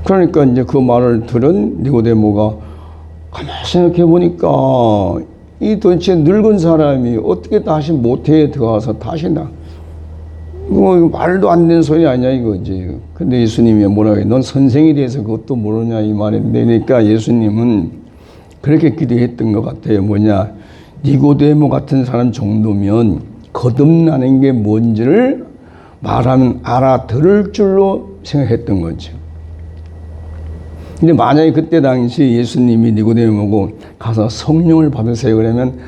그러니까 이제 그 말을 들은 니고데모가 가만히 생각해 보니까 이 도대체 늙은 사람이 어떻게 다시 모태에 들어가서 다시 말도 안 되는 소리 아니야 이거지. 근데 예수님이 뭐라고 해? 넌 선생에 대해서 그것도 모르냐 이 말인데, 그러니까 예수님은 그렇게 기도했던 것 같아요. 뭐냐, 니고데모 같은 사람 정도면 거듭나는 게 뭔지를 말하면 알아들을 줄로 생각했던 거죠. 근데 만약에 그때 당시 예수님이 니고데모고 가서 성령을 받으세요 그러면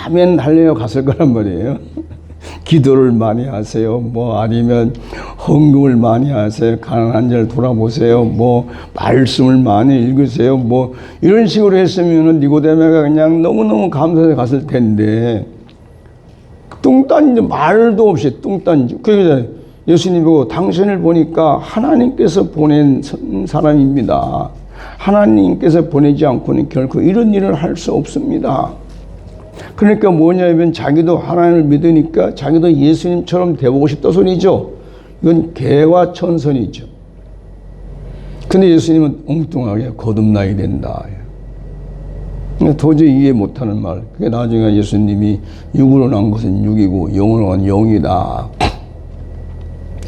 아멘 할렐루야 갔을 거란 말이에요. 기도를 많이 하세요. 뭐 아니면 헌금을 많이 하세요. 가난한 자를 돌아보세요. 뭐 말씀을 많이 읽으세요. 뭐 이런 식으로 했으면은 니고데모가 그냥 너무너무 감사해서 갔을 텐데 뚱딴지 말도 없이 뚱딴지. 그래서 예수님 보고 당신을 보니까 하나님께서 보낸 사람입니다. 하나님께서 보내지 않고는 결코 이런 일을 할 수 없습니다. 그러니까 뭐냐면 자기도 하나님을 믿으니까 자기도 예수님처럼 되보고 싶다 소리죠. 이건 개화천선이죠. 근데 예수님은 엉뚱하게 거듭나야 된다. 도저히 이해 못하는 말. 그게 나중에 예수님이 육으로 난 것은 육이고 영으로 난 영이다.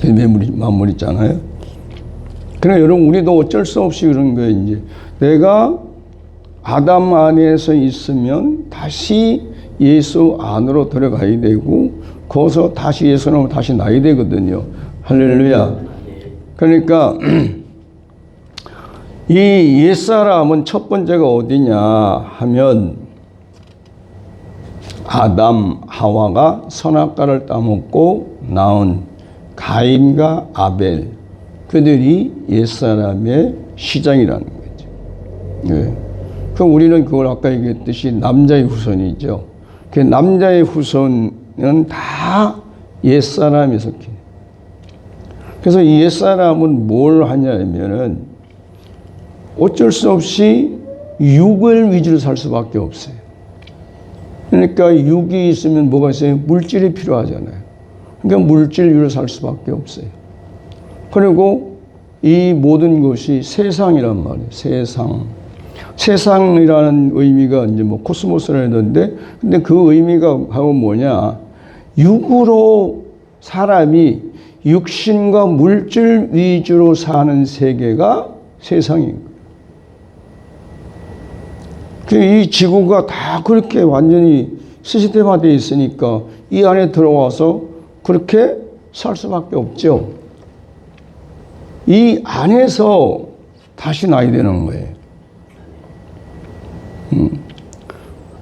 그 마무리 있잖아요. 그러나 여러분 우리도 어쩔 수 없이 그런 거예요. 이제 내가 아담 안에서 있으면 다시 예수 안으로 들어가야 되고 거기서 다시 예수 안으로 다시 나야 되거든요. 할렐루야. 그러니까 이 옛사람은 첫 번째가 어디냐 하면 아담 하와가 선악과를 따먹고 낳은 가인과 아벨, 그들이 옛사람의 시작이라는 거죠. 네. 그럼 우리는 그걸 아까 얘기했듯이 남자의 후손이죠. 그 남자의 후손은 다 옛사람에 속해. 그래서 이 옛사람은 뭘 하냐면은 어쩔 수 없이 육을 위주로 살 수밖에 없어요. 그러니까 육이 있으면 뭐가 있어요? 물질이 필요하잖아요. 그러니까 물질 위로 살 수밖에 없어요. 그리고 이 모든 것이 세상이란 말이에요. 세상. 세상이라는 의미가 이제 뭐 코스모스라 했는데, 근데 그 의미가 하고 뭐냐? 육으로 사람이 육신과 물질 위주로 사는 세계가 세상인 거예요. 이 지구가 다 그렇게 완전히 시스템화되어 있으니까 이 안에 들어와서 그렇게 살 수밖에 없죠. 이 안에서 다시 나야 되는 거예요.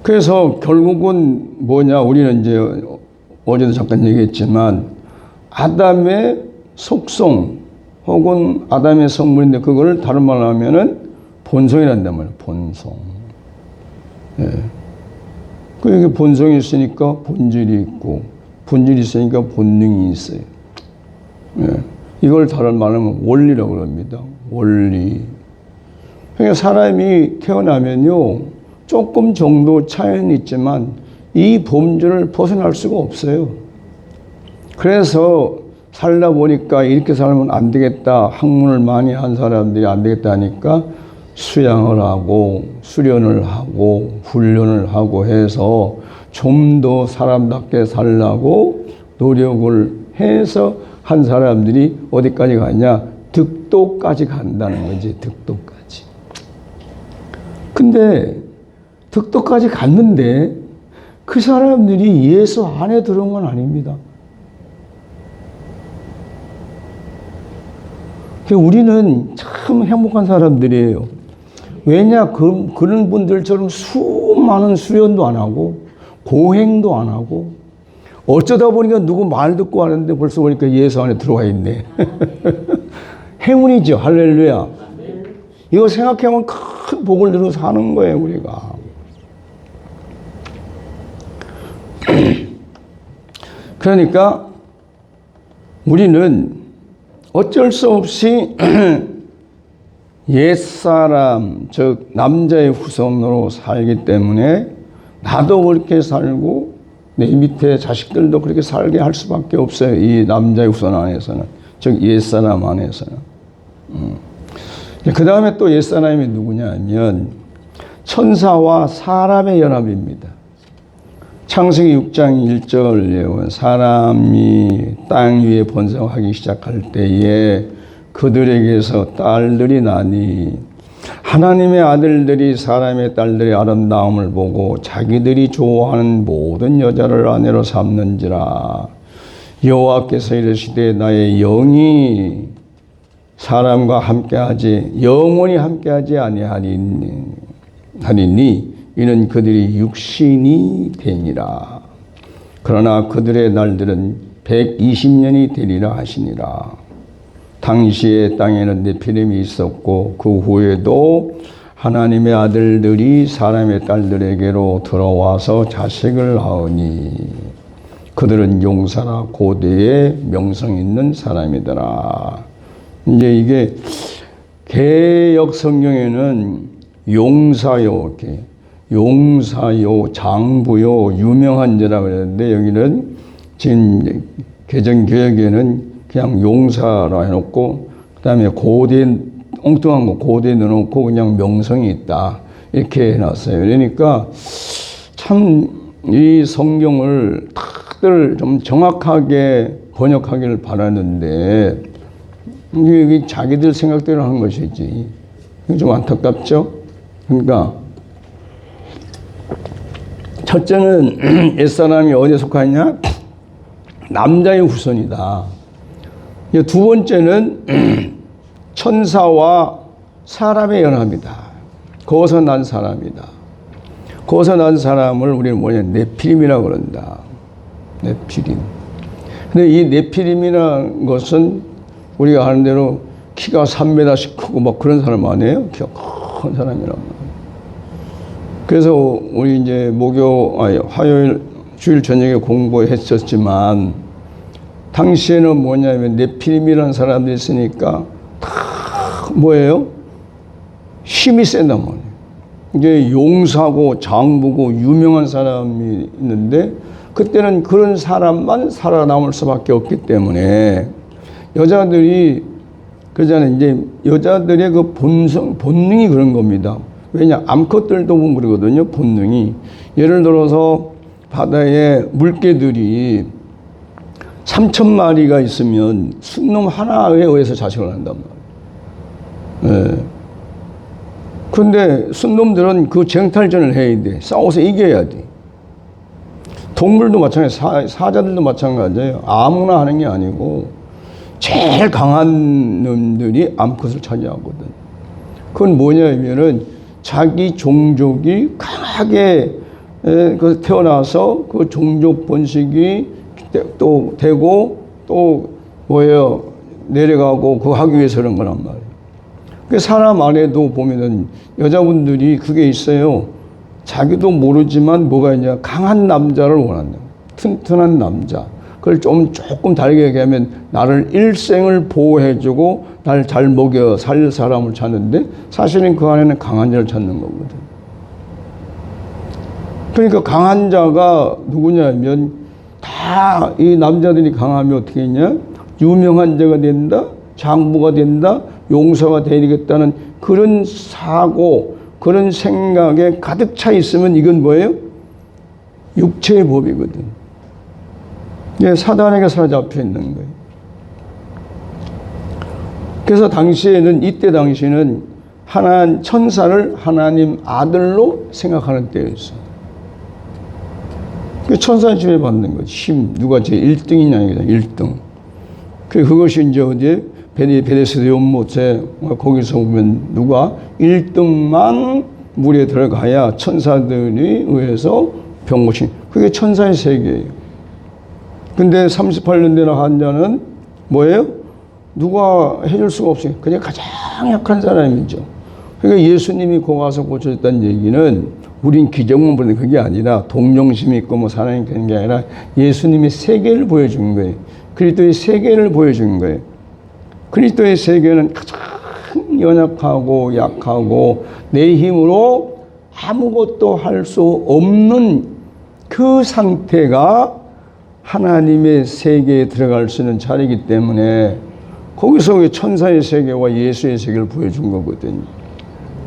그래서 결국은 뭐냐, 우리는 이제 어제도 잠깐 얘기했지만 아담의 속성 혹은 아담의 성물인데 그거를 다른 말로 하면은 본성이란단 말이에요. 본성. 예. 그게 본성이 있으니까 본질이 있고 본질이 있으니까 본능이 있어요. 예. 이걸 다른 말로 하면 원리라고 합니다. 원리. 그러니까 사람이 태어나면요, 조금 정도 차이는 있지만 이 범주를 벗어날 수가 없어요. 그래서 살다 보니까 이렇게 살면 안 되겠다. 학문을 많이 한 사람들이 안 되겠다 하니까 수양을 하고 수련을 하고 훈련을 하고 해서 좀 더 사람답게 살라고 노력을 해서 한 사람들이 어디까지 가냐? 득도까지 간다는 거지. 득도까지. 근데 득도까지 갔는데 그 사람들이 예수 안에 들어온 건 아닙니다. 우리는 참 행복한 사람들이에요. 왜냐? 그런 분들처럼 수많은 수련도 안 하고 고행도 안 하고 어쩌다 보니까 누구 말 듣고 하는데 벌써 보니까 예수 안에 들어와 있네. 행운이죠. 할렐루야. 이거 생각해보면 큰 복을 누려 사는 거예요, 우리가. 그러니까 우리는 어쩔 수 없이 옛사람, 즉 남자의 후손으로 살기 때문에 나도 그렇게 살고 내 밑에 자식들도 그렇게 살게 할 수밖에 없어요. 이 남자의 후손 안에서는, 즉 옛사람 안에서는. 그 다음에 또 옛사람이 누구냐 하면 천사와 사람의 연합입니다. 창세기 6장 1절에 사람이 땅 위에 번성하기 시작할 때에 그들에게서 딸들이 나니 하나님의 아들들이 사람의 딸들의 아름다움을 보고 자기들이 좋아하는 모든 여자를 아내로 삼는지라. 여호와께서 이르시되 나의 영이 사람과 함께하지 영원히 함께하지 아니하리니 이는 그들이 육신이 되니라. 그러나 그들의 날들은 120년이 되리라 하시니라. 당시의 땅에는 네피림이 있었고 그 후에도 하나님의 아들들이 사람의 딸들에게로 들어와서 자식을 낳으니 그들은 용사라 고대의 명성 있는 사람이더라. 이제 이게 개역 성경에는 용사요, 이렇게 용사요, 장부요, 유명한 자라고 그랬는데 여기는 지금 개정 개혁에는 그냥 용사라 해놓고 그다음에 고대 엉뚱한 거 고대 넣어놓고 그냥 명성이 있다 이렇게 해놨어요. 그러니까 참 이 성경을 다들 좀 정확하게 번역하기를 바라는데 이게 자기들 생각대로 하는 것이지. 이게 좀 안타깝죠? 그러니까 첫째는 옛사람이 어디에 속하냐? 남자의 후손이다. 두 번째는 천사와 사람의 연합이다. 거기서 난 사람이다. 거기서 난 사람을 우리는 뭐냐? 네피림이라고 그런다. 네피림. 근데 이 네피림이라는 것은 우리가 아는 대로 키가 3m씩 크고 막 그런 사람 아니에요? 키가 큰 사람이란 말이에요. 그래서 우리 이제 화요일, 주일 저녁에 공부했었지만 당시에는 뭐냐면 네피림이라는 사람들이 있으니까 다 뭐예요? 힘이 센단 말이에요. 이게 용사고 장부고 유명한 사람이 있는데 그때는 그런 사람만 살아남을 수밖에 없기 때문에 여자들이 그러잖아요. 이제 여자들의 그 본능이 그런 겁니다. 왜냐? 암컷들도 보면 그러거든요. 본능이. 예를 들어서 바다에 물개들이 3,000마리가 있으면 순놈 하나에 의해서 자식을 한단 말이에요. 네. 근데 순놈들은 그 쟁탈전을 해야 돼. 싸워서 이겨야 돼. 동물도 마찬가지예요. 사자들도 마찬가지예요. 아무나 하는 게 아니고 제일 강한 놈들이 암컷을 차지하거든. 그건 뭐냐면은 자기 종족이 강하게 태어나서 그 종족 번식이 또 되고 또 뭐예요 내려가고 그거 하기 위해서 그런 거란 말이에요. 그 사람 안에도 보면은 여자분들이 그게 있어요. 자기도 모르지만 뭐가 있냐 강한 남자를 원한다. 튼튼한 남자. 그걸 조금 다르게 얘기하면 나를 일생을 보호해주고 나를 잘 먹여 살 사람을 찾는데 사실은 그 안에는 강한 자를 찾는 거거든. 그러니까 강한 자가 누구냐면 다 이 남자들이 강하면 어떻게 했냐? 유명한 자가 된다, 장부가 된다, 용사가 되겠다는 그런 사고, 그런 생각에 가득 차 있으면 이건 뭐예요? 육체의 법이거든. 이게 사단에게 사로잡혀 있는 거예요. 그래서 이때 당시에는 천사를 하나님 아들로 생각하는 때였어요. 그 천사의 지배 받는 거지. 누가 제일 1등이냐, 1등. 그것이 이제 어디에? 베데스다 연못에 거기서 보면 누가 1등만 물에 들어가야 천사들이 의해서 병고신. 그게 천사의 세계예요. 근데 38년 된 환자는 뭐예요? 누가 해줄 수가 없어요. 그냥 가장 약한 사람이죠. 그러니까 예수님이 거기 가서 고쳐졌다는 얘기는 우린 기적만 보는 그게 아니라 동정심이 있고 뭐 사랑이 되는 게 아니라 예수님이 세계를 보여준 거예요. 그리스도의 세계를 보여준 거예요. 그리스도의 세계는 가장 연약하고 약하고 내 힘으로 아무것도 할 수 없는 그 상태가 하나님의 세계에 들어갈 수 있는 자리이기 때문에 거기서 천사의 세계와 예수의 세계를 보여준 거거든요.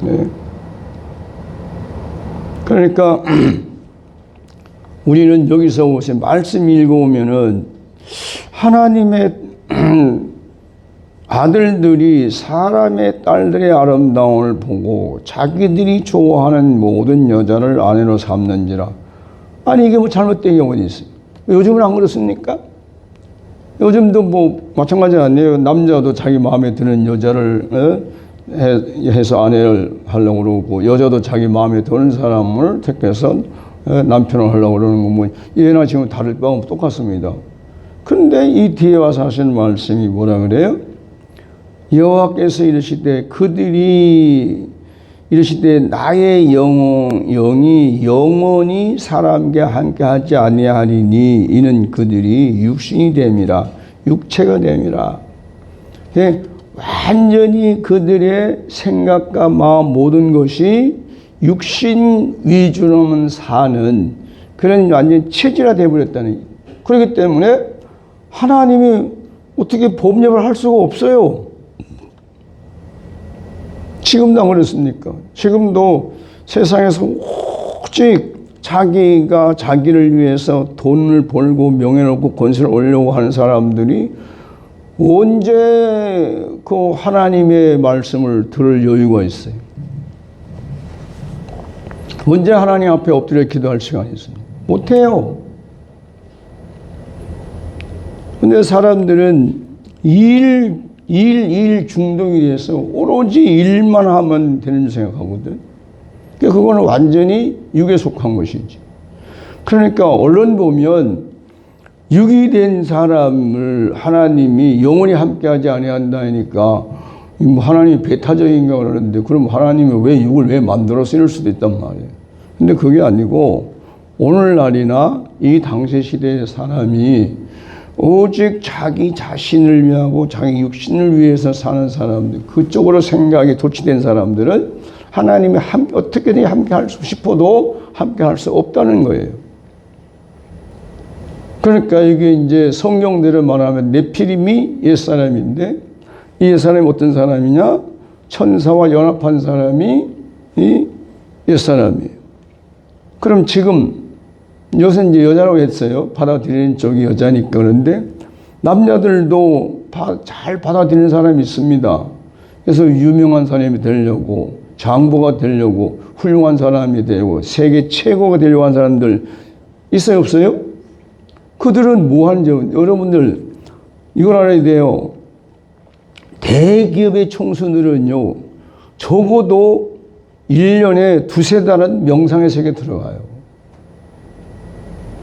네. 그러니까 우리는 여기서 보세요. 말씀 읽어보면은 하나님의 아들들이 사람의 딸들의 아름다움을 보고 자기들이 좋아하는 모든 여자를 아내로 삼는지라. 아니 이게 뭐 잘못된 게 어디 있어요? 요즘은 안 그렇습니까? 요즘도 뭐 마찬가지 아니에요. 남자도 자기 마음에 드는 여자를 해서 아내를 하려고 그러고 여자도 자기 마음에 드는 사람을 택해서 남편을 하려고 그러는 거 뭐 예나 지금 다를 바 없고 똑같습니다. 그런데 이 뒤에 와서 하시는 말씀이 뭐라 그래요? 여호와께서 이르시되 그들이 이르시되 나의 영이 영원히 사람과 함께하지 아니하리니 이는 그들이 육신이 됨이라 육체가 됨이라. 완전히 그들의 생각과 마음 모든 것이 육신 위주로만 사는 그런 완전 체질화 되어버렸다는. 그렇기 때문에 하나님이 어떻게 법령을 할 수가 없어요. 지금도 안 그렇습니까? 지금도 세상에서 오직 자기가 자기를 위해서 돈을 벌고 명예를 얻고 권세를 얻으려고 하는 사람들이 언제 그 하나님의 말씀을 들을 여유가 있어요? 언제 하나님 앞에 엎드려 기도할 시간이 있습니까? 못해요. 근데 사람들은 일 중독이 돼서 오로지 일만 하면 되는 생각하거든. 그거는 완전히 육에 속한 것이지. 그러니까 언론 보면 육이 된 사람을 하나님이 영원히 함께하지 아니한다니까 하나님이 배타적인가 그러는데 그럼 하나님이 왜 육을 왜 만들어서 이럴 수도 있단 말이에요. 근데 그게 아니고 오늘날이나 이 당시 시대의 사람이 오직 자기 자신을 위하고 자기 육신을 위해서 사는 사람들, 그쪽으로 생각이 도취된 사람들은 하나님이 어떻게든 함께 할 수 싶어도 함께 할 수 없다는 거예요. 그러니까 이게 이제 성경대로 말하면 네피림이 옛사람인데 이 옛사람이 어떤 사람이냐? 천사와 연합한 사람이 이 옛사람이에요. 그럼 지금 요새 이제 여자라고 했어요. 받아들이는 쪽이 여자니까. 그런데 남자들도 잘 받아들이는 사람이 있습니다. 그래서 유명한 사람이 되려고, 장보가 되려고, 훌륭한 사람이 되고, 세계 최고가 되려고 하는 사람들 있어요, 없어요? 그들은 뭐 하는지 여러분들 이걸 알아야 돼요. 대기업의 총수들은요, 적어도 1년에 두세 달은 명상의 세계에 들어가요.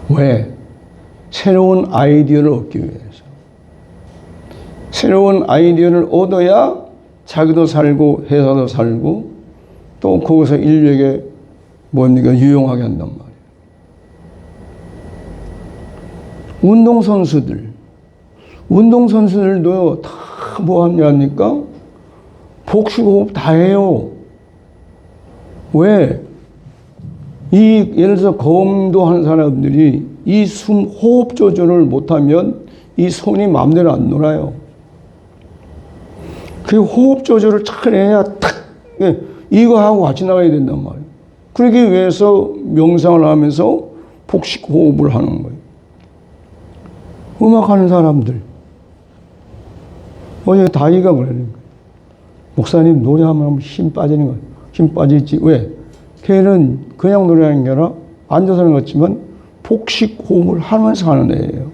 왜? 새로운 아이디어를 얻기 위해서. 새로운 아이디어를 얻어야 자기도 살고 회사도 살고 또 거기서 인류에게 뭡니까? 유용하게 한단 말이에요. 운동선수들도 다 뭐 합니까? 복식호흡 다 해요. 왜? 예를 들어서 검도하는 사람들이 이 숨 호흡 조절을 못하면 이 손이 마음대로 안 놀아요. 그 호흡 조절을 잘 해야 탁, 이거 하고 같이 나가야 된단 말이에요. 그러기 위해서 명상을 하면서 복식 호흡을 하는 거예요. 음악하는 사람들. 어제 다이가 그러는 거예요. 목사님 노래하면 힘 빠지는 거예요. 힘 빠지지. 왜? 걔는 그냥 노래하는 게 아니라 앉아서 하는 것 같지만 복식 호흡을 하면서 하는 애예요.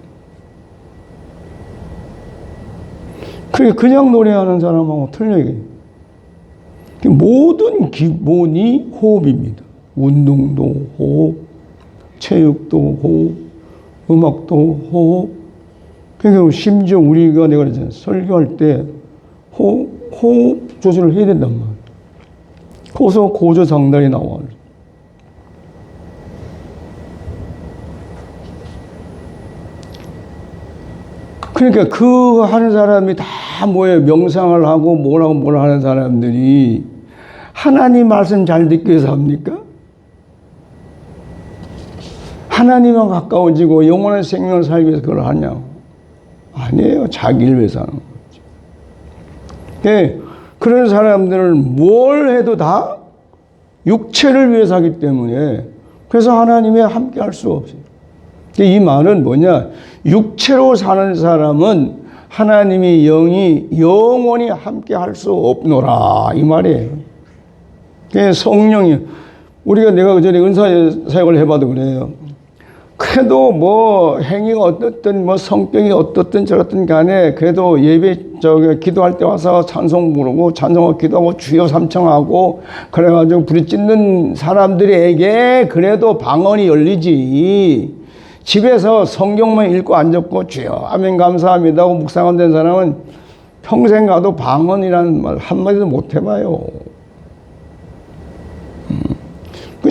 그게 그냥 노래하는 사람하고 틀려요. 모든 기본이 호흡입니다. 운동도 호흡, 체육도 호흡, 음악도 호흡. 그러니까 심지어 우리가 내가 그랬잖아요. 설교할 때 호흡 조절을 해야 된단 말이에요. 거기서 고조장단이 나와요. 그러니까 그 하는 사람이 다 뭐예요? 명상을 하고 뭘 하는 사람들이 하나님 말씀 잘 듣기 위해서 합니까? 하나님과 가까워지고 영원한 생명을 살기 위해서 그걸 하냐고. 아니에요. 자기를 위해서 하는 거죠. 네, 그런 사람들은 뭘 해도 다 육체를 위해서 하기 때문에 그래서 하나님이 함께 할 수가 없어요. 이 말은 뭐냐? 육체로 사는 사람은 하나님의 영이 영원히 함께 할 수 없노라. 이 말이에요. 성령이, 내가 그 전에 은사 사역을 해봐도 그래요. 그래도 뭐 행위가 어떻든 뭐 성격이 어떻든 저렇든 간에 그래도 기도할 때 와서 찬송 부르고 찬송하고 기도하고 주여 삼청하고 그래가지고 부르짖는 사람들에게 그래도 방언이 열리지. 집에서 성경만 읽고 앉았고 주여 아멘 감사합니다 하고 묵상 된 사람은 평생 가도 방언이라는 말 한마디도 못 해봐요.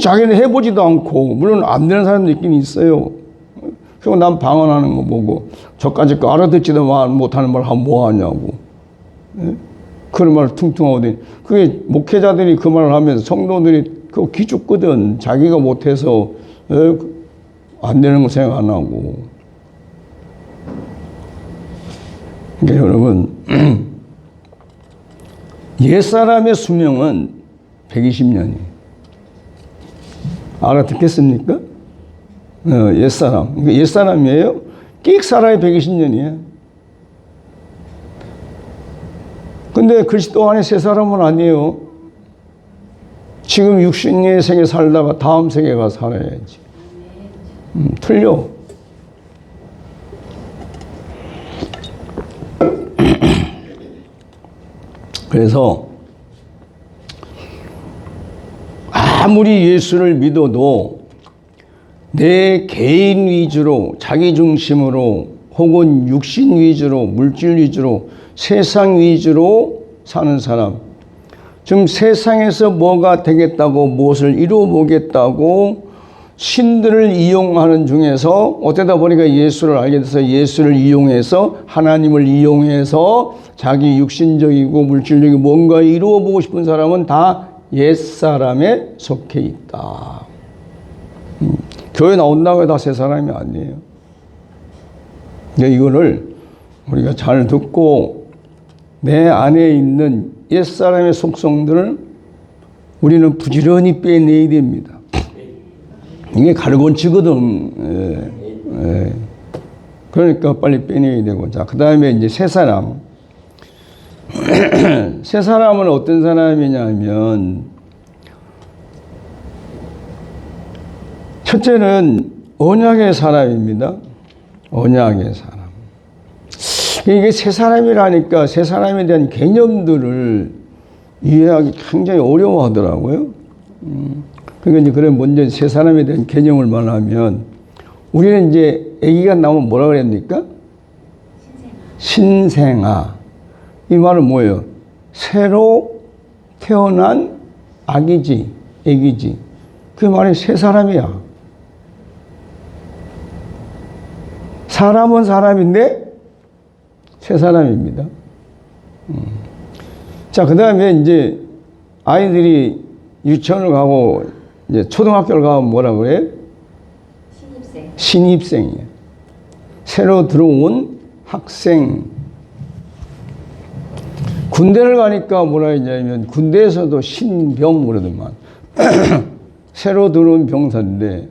자기는 해보지도 않고, 물론 안 되는 사람도 있긴 있어요. 그리고 난 방언하는 거 보고, 저까지 거 알아듣지도 못하는 말 하면 뭐 하냐고. 예? 그런 말 퉁퉁하거든. 그게 목회자들이 그 말을 하면서 성도들이 그거 기죽거든. 자기가 못해서, 안 되는 거 생각 안 하고. 그러니까 여러분, 옛사람의 수명은 120년이에요. 알아듣겠습니까? 옛사람. 그러니까 옛사람이에요. 끽 살아야 120년이에요. 근데 그리스도 안에 새 사람은 아니에요. 지금 육신의 세계 살다가 다음 세계가 살아야지. 틀려. 그래서 아무리 예수를 믿어도 내 개인 위주로, 자기 중심으로, 혹은 육신 위주로, 물질 위주로, 세상 위주로 사는 사람. 지금 세상에서 뭐가 되겠다고, 무엇을 이루어보겠다고 신들을 이용하는 중에서 어쩌다 보니까 예수를 알게 돼서 예수를 이용해서, 하나님을 이용해서 자기 육신적이고 물질적이고 뭔가 이루어보고 싶은 사람은 다 옛사람에 속해 있다. 교회 나온다고 해도 다 새 사람이 아니에요. 근데 이거를 우리가 잘 듣고 내 안에 있는 옛사람의 속성들을 우리는 부지런히 빼내야 됩니다. 이게 갈곤치거든. 그러니까 빨리 빼내야 되고. 자, 그 다음에 이제 새 사람. 새 사람은 어떤 사람이냐면, 첫째는 언약의 사람입니다. 언약의 사람. 이게 새 사람이라니까 새 사람에 대한 개념들을 이해하기 굉장히 어려워하더라고요. 그러니까 이제 그래 먼저 새 사람에 대한 개념을 말하면, 우리는 이제 아기가 나오면 뭐라 그랬습니까? 신생아. 이 말은 뭐예요? 새로 태어난 아기지, 아기지. 그 말이 새 사람이야. 사람은 사람인데 새 사람입니다. 자, 그 다음에 이제 아이들이 유치원을 가고 이제 초등학교를 가면 뭐라 그래? 신입생이에요. 새로 들어온 학생. 군대를 가니까 뭐라 했냐면 군대에서도 신병 그러더만. 새로 들어온 병사인데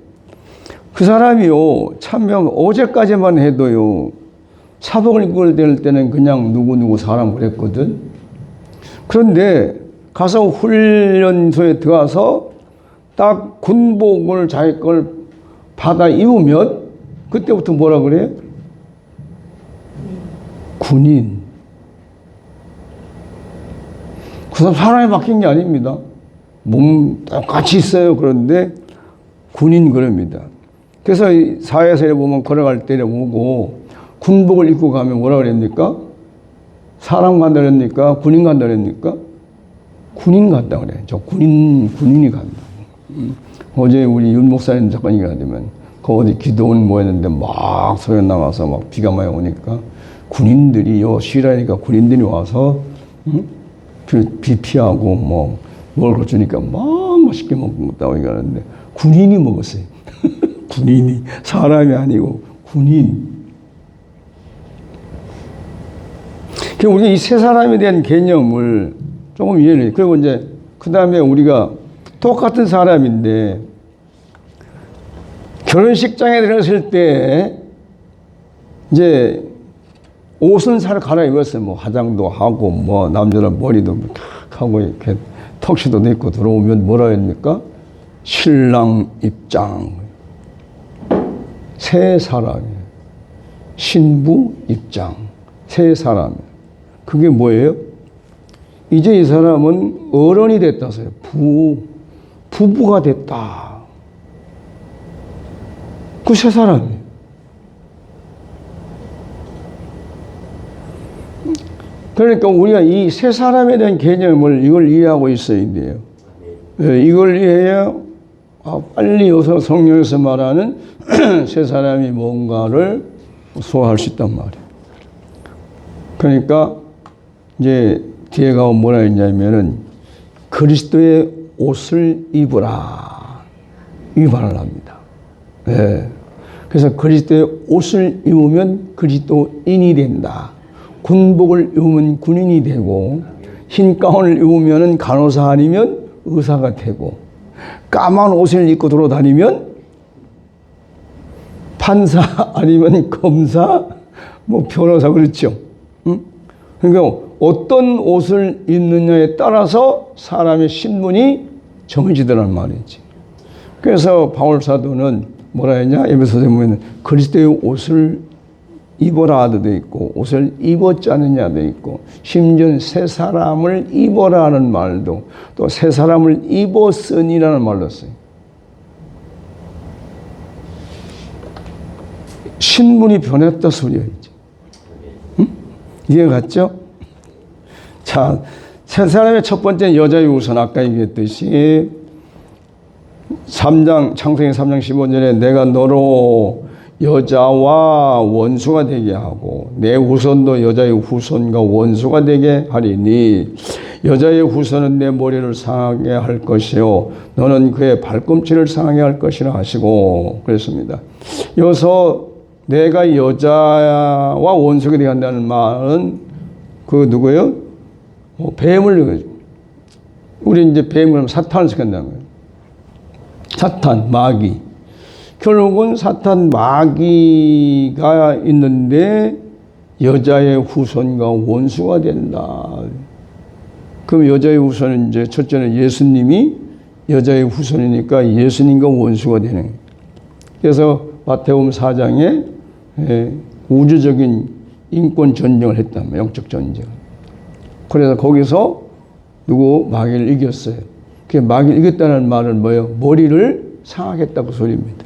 그 사람이요 참명 어제까지만 해도요 사복을 입고 될 때는 그냥 누구누구 사람 그랬거든. 그런데 가서 훈련소에 들어가서 딱 군복을 자기 걸 받아 입으면 그때부터 뭐라 그래? 군인. 그 사람 사람이 바뀐 게 아닙니다. 몸 똑같이 있어요. 그런데 군인 그럽니다. 그래서 사회에서 보면 걸어갈 때 보고 군복을 입고 가면 뭐라 그랬습니까? 사람 간다 그랬습니까? 군인 간다 그랬습니까? 군인 간다 그래. 저 군인이 간다. 어제 우리 윤 목사님 잠깐 얘기가 되면 그 어디 기도원 모였는데 막 소연 나가서 막 비가 많이 오니까 군인들이 쉬라니까 군인들이 와서 비 피하고 뭐 먹을 거 주니까 막 맛있게 먹었다고 얘기하는데 군인이 먹었어요. 군인이 사람이 아니고 군인. 우리가 이 세 사람에 대한 개념을 조금 이해를 해요. 그리고 이제 그 다음에 우리가 똑같은 사람인데 결혼식장에 들어갔을 때 이제 옷은 잘 갈아입었어요. 뭐 화장도 하고 뭐 남자는 머리도 하고 이렇게 턱시도도 입고 들어오면 뭐라 합니까? 신랑 입장. 새 사람이에요. 신부 입장. 새 사람. 그게 뭐예요? 이제 이 사람은 어른이 됐다서요. 부부가 됐다. 그 새 사람이에요. 그러니까 우리가 이 새 사람에 대한 개념을 이걸 이해하고 있어야 돼요. 이걸 이해해야 빨리 여기서 성경에서 말하는 새 사람이 뭔가를 소화할 수 있단 말이에요. 그러니까 이제 뒤에 가면 뭐라 했냐면은 그리스도의 옷을 입으라 이 말을 합니다. 네. 그래서 그리스도의 옷을 입으면 그리스도인이 된다. 군복을 입으면 군인이 되고 흰 가운을 입으면 간호사 아니면 의사가 되고 까만 옷을 입고 돌아다니면 판사 아니면 검사 뭐 변호사 그렇죠. 응? 그러니까 어떤 옷을 입느냐에 따라서 사람의 신분이 정해지더란 말이지. 그래서 바울 사도는 뭐라 했냐? 에베소서에 보면 그리스도의 옷을 입어라도 돼 있고 옷을 입었지 않느냐 돼 있고 심지어 새 사람을 입어라는 말도 또 새 사람을 입었으니라는 말도 써요. 신분이 변했다 소리야 이제. 응? 이해 갔죠? 자, 새 사람의 첫 번째 여자의 우선 아까 얘기했듯이 3장 창세기 3장 15절에 내가 너로 여자와 원수가 되게 하고 내 후손도 여자의 후손과 원수가 되게 하리니 여자의 후손은 내 머리를 상하게 할 것이요 너는 그의 발꿈치를 상하게 할 것이라 하시고 그랬습니다. 여기서 내가 여자와 원수가 되게 한다는 말은 그 누구예요? 뱀을 우리 이제 뱀을 사탄을 시킨다는 거예요. 사탄, 마귀. 결국은 사탄 마귀가 있는데 여자의 후손과 원수가 된다. 그럼 여자의 후손은 이제 첫째는 예수님이 여자의 후손이니까 예수님과 원수가 되는 거예요. 그래서 마태복음 4장에 우주적인 인권 전쟁을 했다면 영적 전쟁. 그래서 거기서 누구 마귀를 이겼어요. 그 마귀를 이겼다는 말은 뭐예요? 머리를 상하겠다고 소리입니다.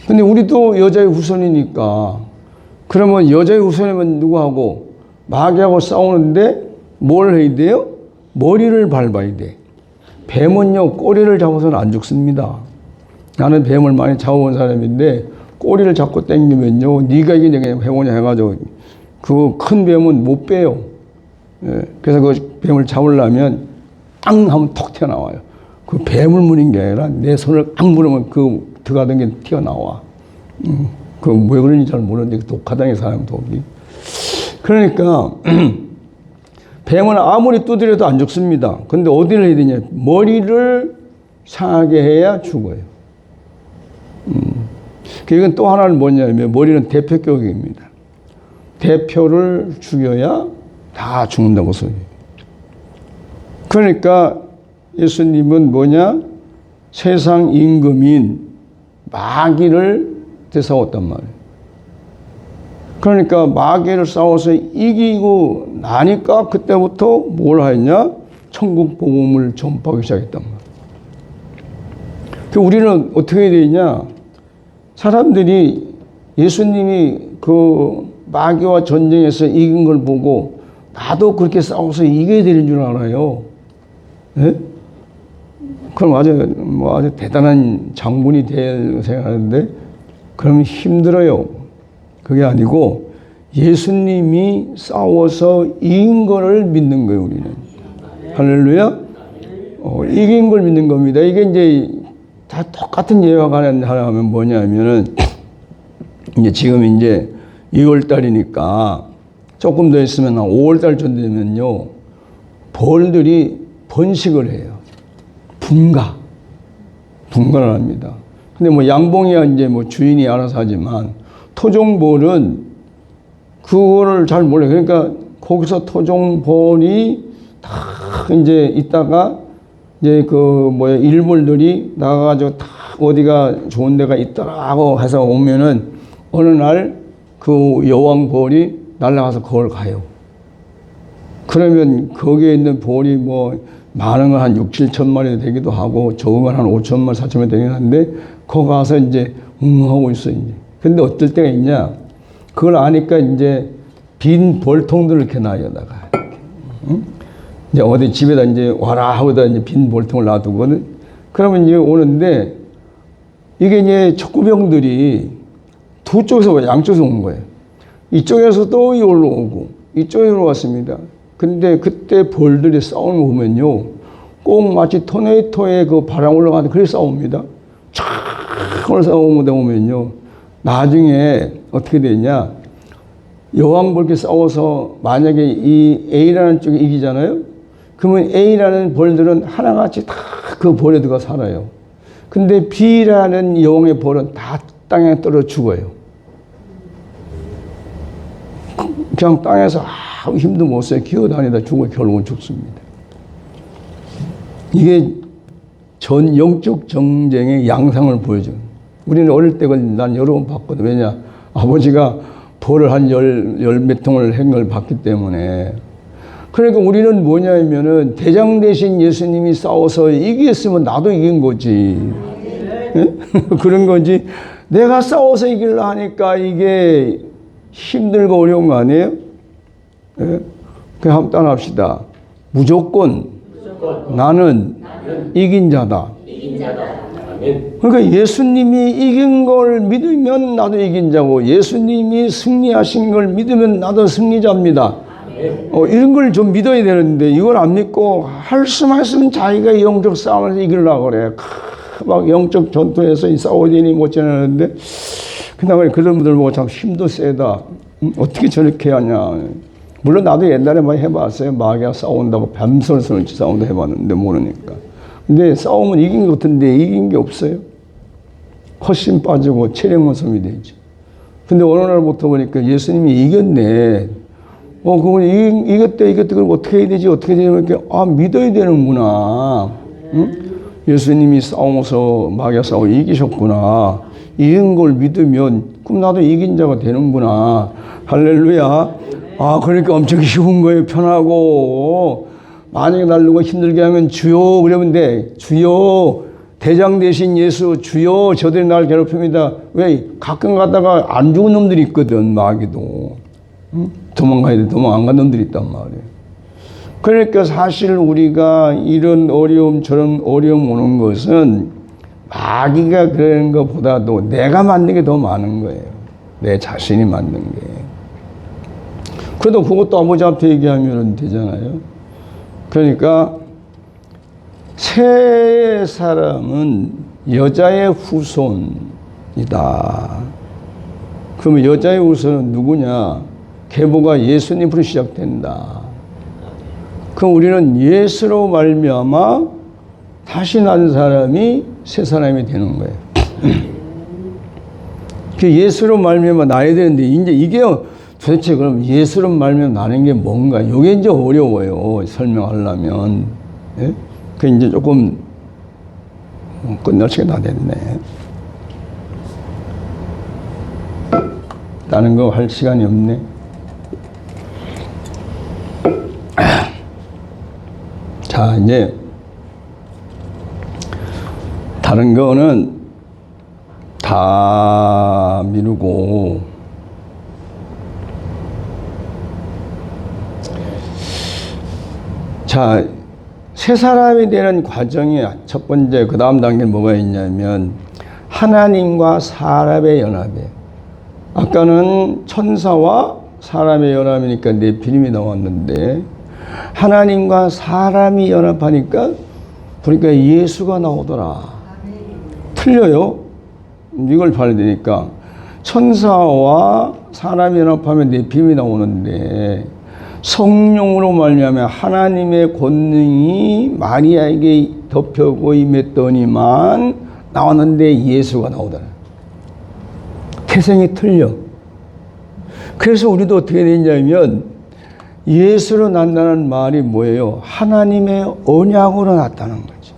근데 우리도 여자의 후손이니까 그러면 여자의 후손이면 누구하고 마귀하고 싸우는데 뭘 해야 돼요? 머리를 밟아야 돼. 뱀은요 꼬리를 잡아서는 안 죽습니다. 나는 뱀을 많이 잡아본 사람인데 꼬리를 잡고 당기면요 네가 이게 내가 해보냐 해가지고 그 큰 뱀은 못 빼요. 그래서 그 뱀을 잡으려면 땅 하면 톡 튀어나와요. 그 뱀을 무는 게 아니라 내 손을 안 물으면 그 들어가던 게 튀어나와. 그 왜 그런지 잘 모르는데 독하다는 사람 독이. 그러니까 뱀은 아무리 두드려도 안 죽습니다. 근데 어디를 해야 되냐? 머리를 상하게 해야 죽어요. 이건 또 하나는 뭐냐면 머리는 대표격입니다. 대표를 죽여야 다 죽는다고 소리예요. 그러니까 예수님은 뭐냐? 세상 임금인 마귀를 대싸웠단 말이에요. 그러니까 마귀를 싸워서 이기고 나니까 그때부터 뭘 했냐? 천국 복음을 전파하기 시작했단 말이에요. 우리는 어떻게 해야 되냐? 사람들이 예수님이 그 마귀와 전쟁에서 이긴 걸 보고 나도 그렇게 싸워서 이겨야 되는 줄 알아요. 예? 그럼 아주 대단한 장군이 될 생각하는데 그러면 힘들어요. 그게 아니고 예수님이 싸워서 이긴 거를 믿는 거예요, 우리는. 할렐루야? 이긴 걸 믿는 겁니다. 이게 이제 다 똑같은 예와 하면 뭐냐면은 이제 지금 이제 2월달이니까 조금 더 있으면 한 5월달쯤 되면요 벌들이 번식을 해요. 분가를 합니다. 근데 뭐 양봉이야 이제 뭐 주인이 알아서 하지만 토종벌은 그거를 잘 몰라요. 그러니까 거기서 토종벌이 다 이제 있다가 이제 일몰들이 나가가지고 다 어디가 좋은 데가 있더라고 해서 오면은 어느 날 그 여왕벌이 날아가서 그걸 가요. 그러면 거기에 있는 벌이 많은 건 한 6, 7천 마리 되기도 하고 적은 건 한 5천 마리, 4천 마리 되긴 하는데 거기 가서 이제 응하고 있어 이제. 근데 어떨 때가 있냐? 그걸 아니까 이제 빈 벌통들을 이렇게 놔요, 여다가. 응? 이제 어디 집에다 이제 와라 하고다 이제 빈 벌통을 놔두거든. 그러면 이제 오는데 이게 이제 촉구병들이 두 쪽에서 양쪽에서 온 거예요. 이쪽에서 또 이걸로 오고 이쪽으로 왔습니다. 근데 그때 벌들이 싸우는 거 보면요, 꼭 마치 토네이토에 그 바람 올라가는데 그렇게 싸웁니다. 촥 싸우다 보면요, 나중에 어떻게 되냐? 여왕벌끼리 싸워서 만약에 이 A라는 쪽이 이기잖아요. 그러면 A라는 벌들은 하나같이 다 그 벌에 들어가 살아요. 근데 B라는 여왕의 벌은 다 땅에 떨어 죽어요. 그냥 땅에서 힘도 못 써요. 기어다니다 죽어 결국은 죽습니다. 이게 전 영적 정쟁의 양상을 보여줘요. 우리는 어릴 때 난 여러 번 봤거든. 왜냐? 아버지가 벌을 한 열 몇 통을 한 걸 봤기 때문에. 그러니까 우리는 뭐냐면은 대장 대신 예수님이 싸워서 이겼으면 나도 이긴 거지. 네? 그런 거지. 내가 싸워서 이기려 하니까 이게 힘들고 어려운 거 아니에요? 네? 그냥 한번 따라합시다. 무조건 나는 이긴 자다. 그러니까 예수님이 이긴 걸 믿으면 나도 이긴 자고, 예수님이 승리하신 걸 믿으면 나도 승리자입니다. 이런 걸 좀 믿어야 되는데 이걸 안 믿고 할 수만 있으면 자기가 영적 싸움에서 이기려고 그래. 막 영적 전투에서 싸워야 되니 못 지내는데, 그다음에 그런 분들 보고 참 힘도 세다. 어떻게 저렇게 하냐. 물론 나도 옛날에 많이 해봤어요. 마귀와 싸운다고 밤설설 싸움도 해봤는데 모르니까. 근데 싸우면 이긴 것 같은데 이긴 게 없어요. 훨씬 빠지고 체력 모습이 되죠. 근데 어느 날부터 보니까 예수님이 이겼네. 그걸 이겼대. 그럼 어떻게 해야 되지? 어떻게 해야 되지? 믿어야 되는구나. 응? 예수님이 싸워서 마귀와 싸워 이기셨구나. 이긴 걸 믿으면 그럼 나도 이긴 자가 되는구나. 할렐루야. 그러니까 엄청 쉬운 거예요. 편하고. 만약에 날 누가 힘들게 하면 주여 그러면 돼. 주여, 대장 대신 예수, 주여, 저들이 날 괴롭힙니다. 왜? 가끔 가다가 안 죽은 놈들이 있거든, 마귀도. 응? 도망가야 돼. 도망 안 간 놈들이 있단 말이에요. 그러니까 사실 우리가 이런 어려움, 저런 어려움 오는 것은 마귀가 그러는 것보다도 내가 만든 게 더 많은 거예요. 내 자신이 만든 게. 그래도 그것도 아버지 앞에 얘기하면 되잖아요. 그러니까 새 사람은 여자의 후손이다. 그러면 여자의 후손은 누구냐? 계보가 예수님으로 시작된다. 그럼 우리는 예수로 말미암아 다시 난 사람이 새 사람이 되는 거예요. 그 예수로 말미암아 나야 되는데 이제 이게 도대체 그럼 예수로 말미암아 나는 게 뭔가? 이게 이제 어려워요. 설명하려면. 예? 그 이제 조금 끝날 시간이 다 됐네. 다른 거 할 시간이 없네. 자, 이제 다른 거는 다 미루고 자, 새 사람이 되는 과정이 첫 번째, 그 다음 단계는 뭐가 있냐면 하나님과 사람의 연합이에요. 아까는 천사와 사람의 연합이니까 네피림이 나왔는데 하나님과 사람이 연합하니까 보니까 예수가 나오더라. 틀려요. 이걸 봐야 되니까 천사와 사람이 연합하면 네피림이 나오는데 성령으로 말미암아 하나님의 권능이 마리아에게 덮여고 임했더니만 나왔는데 예수가 나오더라. 태생이 틀려. 그래서 우리도 어떻게 되냐면 예수로 난다는 말이 뭐예요? 하나님의 언약으로 났다는 거지.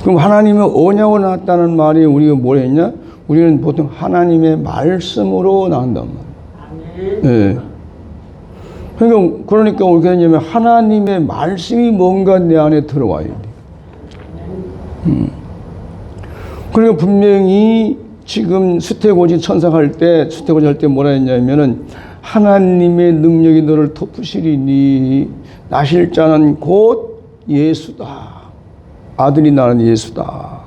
그럼 하나님의 언약으로 나왔다는 말이 우리가 뭘 했냐? 우리는 보통 하나님의 말씀으로 나온단 말이에요. 네. 그러니까 어떻게 되냐면 하나님의 말씀이 뭔가 내 안에 들어와야 돼. 그러니까 분명히 지금 수태고지 천사가 할 때, 수태고지 할 때 뭐라 했냐면은 하나님의 능력이 너를 덮으시리니 나실 자는 곧 예수다. 아들이 나는 예수다.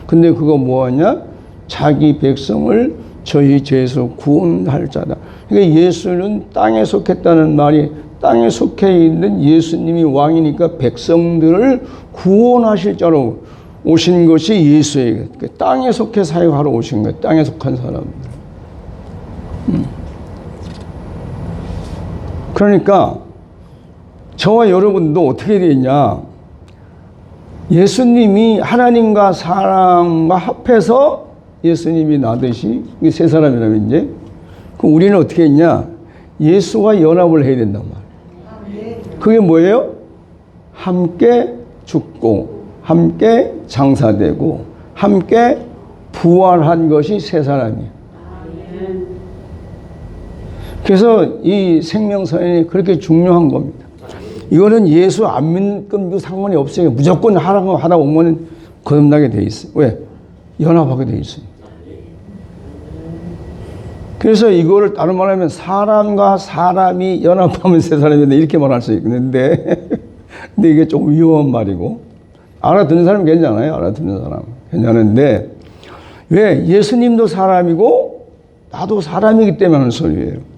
근데 그거 뭐하냐? 자기 백성을 저희 죄에서 구원할 자다. 그러니까 예수는 땅에 속했다는 말이 땅에 속해 있는 예수님이 왕이니까 백성들을 구원하실 자로 오신 것이 예수예요. 땅에 속해 사역하러 오신 거예요. 땅에 속한 사람들. 그러니까 저와 여러분도 어떻게 되냐? 예수님이 하나님과 사람과 합해서 예수님이 나듯이 이게 세 사람이라면 이제 그 우리는 어떻게 했냐? 예수와 연합을 해야 된단 말이에요. 그게 뭐예요? 함께 죽고 함께 장사되고 함께 부활한 것이 세 사람이에요. 그래서 이 생명선언이 그렇게 중요한 겁니다. 이거는 예수 안 믿건도 상관이 없어요. 무조건 하다 보면 거듭나게 돼 있어요. 왜? 연합하게 돼 있어요. 그래서 이거를 다른 말로 하면 사람과 사람이 연합하면 세 사람이다 이렇게 말할 수 있는데 근데 이게 좀 위험한 말이고 알아듣는 사람은 괜찮아요. 알아듣는 사람 괜찮은데 왜? 예수님도 사람이고 나도 사람이기 때문에 하는 소리예요.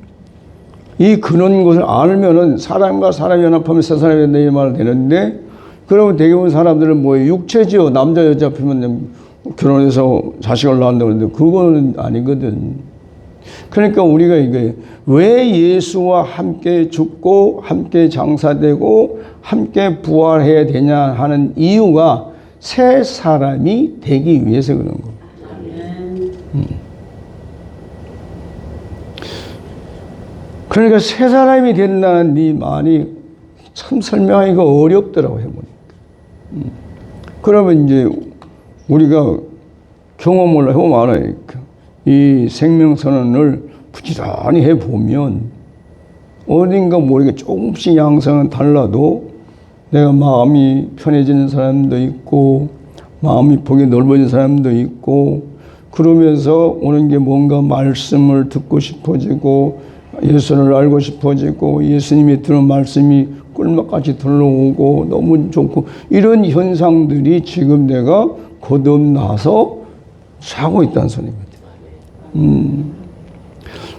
이 근원 것을 알면은 사람과 사람이 연합하면 세 사람이 된다 이 말이 되는데 그러면 대부분 사람들은 뭐예요? 육체지요. 남자 여자 피면 결혼해서 자식을 낳는다고 하는데 그거는 아니거든. 그러니까 우리가 이게 왜 예수와 함께 죽고 함께 장사되고 함께 부활해야 되냐 하는 이유가 새 사람이 되기 위해서 그런 겁니다. 그러니까 새 사람이 된다는 이 말이 참 설명하기가 어렵더라고 해보니까. 그러면 이제 우리가 경험을 해보면 알아요. 이 생명선언을 부지런히 해보면 어딘가 모르게 조금씩 양상은 달라도 내가 마음이 편해지는 사람도 있고 마음이 보기 넓어진 사람도 있고 그러면서 오는 게 뭔가 말씀을 듣고 싶어지고 예수를 알고 싶어지고 예수님이 들은 말씀이 꿀맛같이 들러오고 너무 좋고 이런 현상들이 지금 내가 거듭나서 하고 있다는 소리입니다.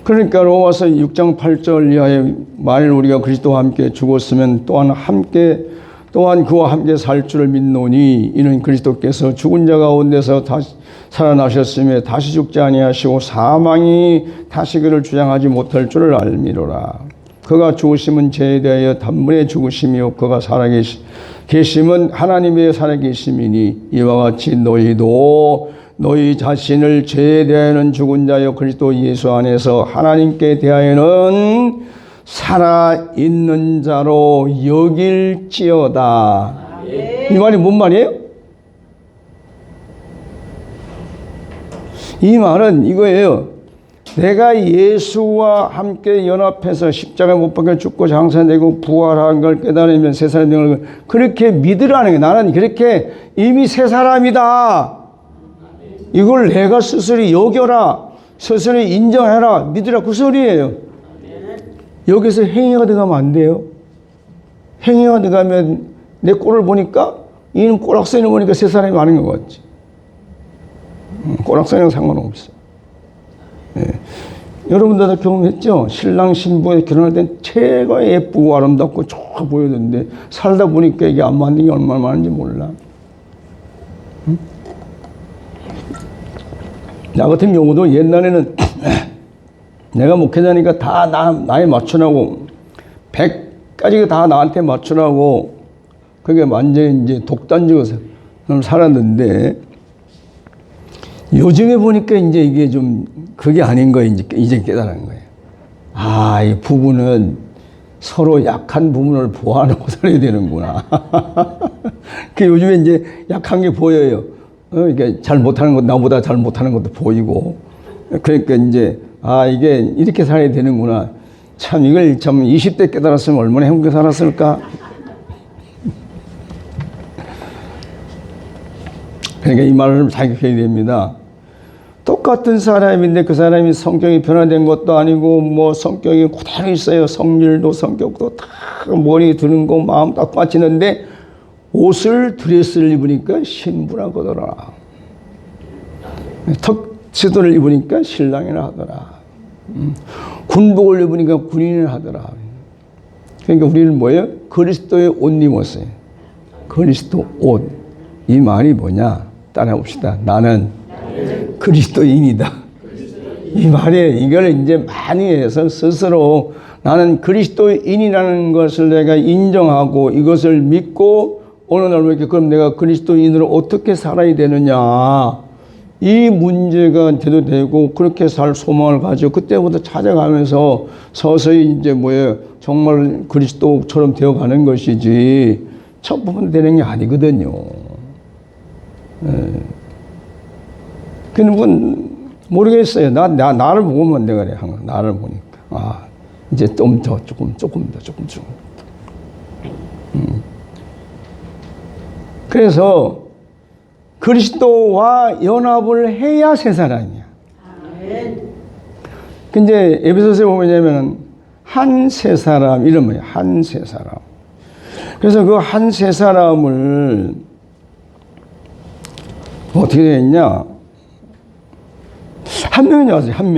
그러니까 로마서 6장 8절 이하에 만일 우리가 그리스도와 함께 죽었으면 또한 그와 함께 살 줄을 믿노니 이는 그리스도께서 죽은 자 가운데서 다시 살아나셨으며 다시 죽지 아니하시고 사망이 다시 그를 주장하지 못할 줄을 알미로라. 그가 죽으심은 죄에 대하여 단번에 죽으심이요 그가 살아계심은 하나님의 살아계심이니 이와 같이 너희도 너희 자신을 죄에 대하여는 죽은 자여 그리스도 예수 안에서 하나님께 대하여는 살아있는 자로 여길지어다. 이 말이 뭔 말이에요? 이 말은 이거예요. 내가 예수와 함께 연합해서 십자가에 못 박혀 죽고 장사되고 부활한 걸 깨달으면 새 사람이 되는 걸 그렇게 믿으라는 거예요. 나는 그렇게 이미 새 사람이다. 이걸 내가 스스로 여겨라. 스스로 인정해라. 믿으라. 그 소리예요. 여기서 행위가 들어가면 안 돼요. 행위가 들어가면 내 꼴을 보니까 이는 꼬락서인을 보니까 새 사람이 많은 것 같지. 꼬락서인은 상관없어. 네. 여러분들도 경험했죠? 신랑 신부에 결혼할 땐 최고의 예쁘고 아름답고 좋아 보였는데 살다 보니까 이게 안 맞는 게 얼마나 많은지 몰라. 응? 나 같은 경우도 옛날에는 내가 목회자니까 다 나에 맞추라고 100까지 다 나한테 맞추라고 그게 완전히 이제 독단적으로 살았는데 요즘에 보니까 이제 이게 좀 그게 아닌 거예요. 이제 깨달은 거예요. 아, 이 부부는 서로 약한 부분을 보완하고 살아야 되는구나. 그 요즘에 이제 약한 게 보여요. 이게 잘 못하는 것, 나보다 잘 못하는 것도 보이고. 그러니까 이제, 아, 이게 이렇게 살아야 되는구나. 참, 이걸 참 20대 깨달았으면 얼마나 행복하게 살았을까? 그러니까 이 말을 좀 자격해야 됩니다. 똑같은 사람인데 그 사람이 성격이 변화된 것도 아니고 뭐 성격이 그대로 있어요. 성질도 성격도 다 머리 드는 거 마음 딱 빠지는데 옷을 드레스를 입으니까 신부라거더라. 턱시도를 입으니까 신랑이라 하더라. 군복을 입으니까 군인을 하더라. 그러니까 우리는 뭐예요? 그리스도의 옷 입었어요. 그리스도 옷. 이 말이 뭐냐? 따라봅시다. 나는 그리스도인이다. 이 말에 이걸 이제 많이 해서 스스로 나는 그리스도인이라는 것을 내가 인정하고 이것을 믿고 어느 날 이렇게 그럼 내가 그리스도인으로 어떻게 살아야 되느냐. 이 문제가 돼도 되고 그렇게 살 소망을 가지고 그때부터 찾아가면서 서서히 이제 뭐예요. 정말 그리스도처럼 되어가는 것이지 첫 부분 되는 게 아니거든요. 그건 모르겠어요. 나를 보면 내가 그래. 항상 나를 보니까. 아, 이제 조금 더. 그래서 그리스도와 연합을 해야 새 사람이야. 근데 에베소서에 보면 한 새 사람, 이런 거예요. 한 새 사람. 그래서 그 한 새 사람을 어떻게 되겠냐? 한 명이 나왔어요. 한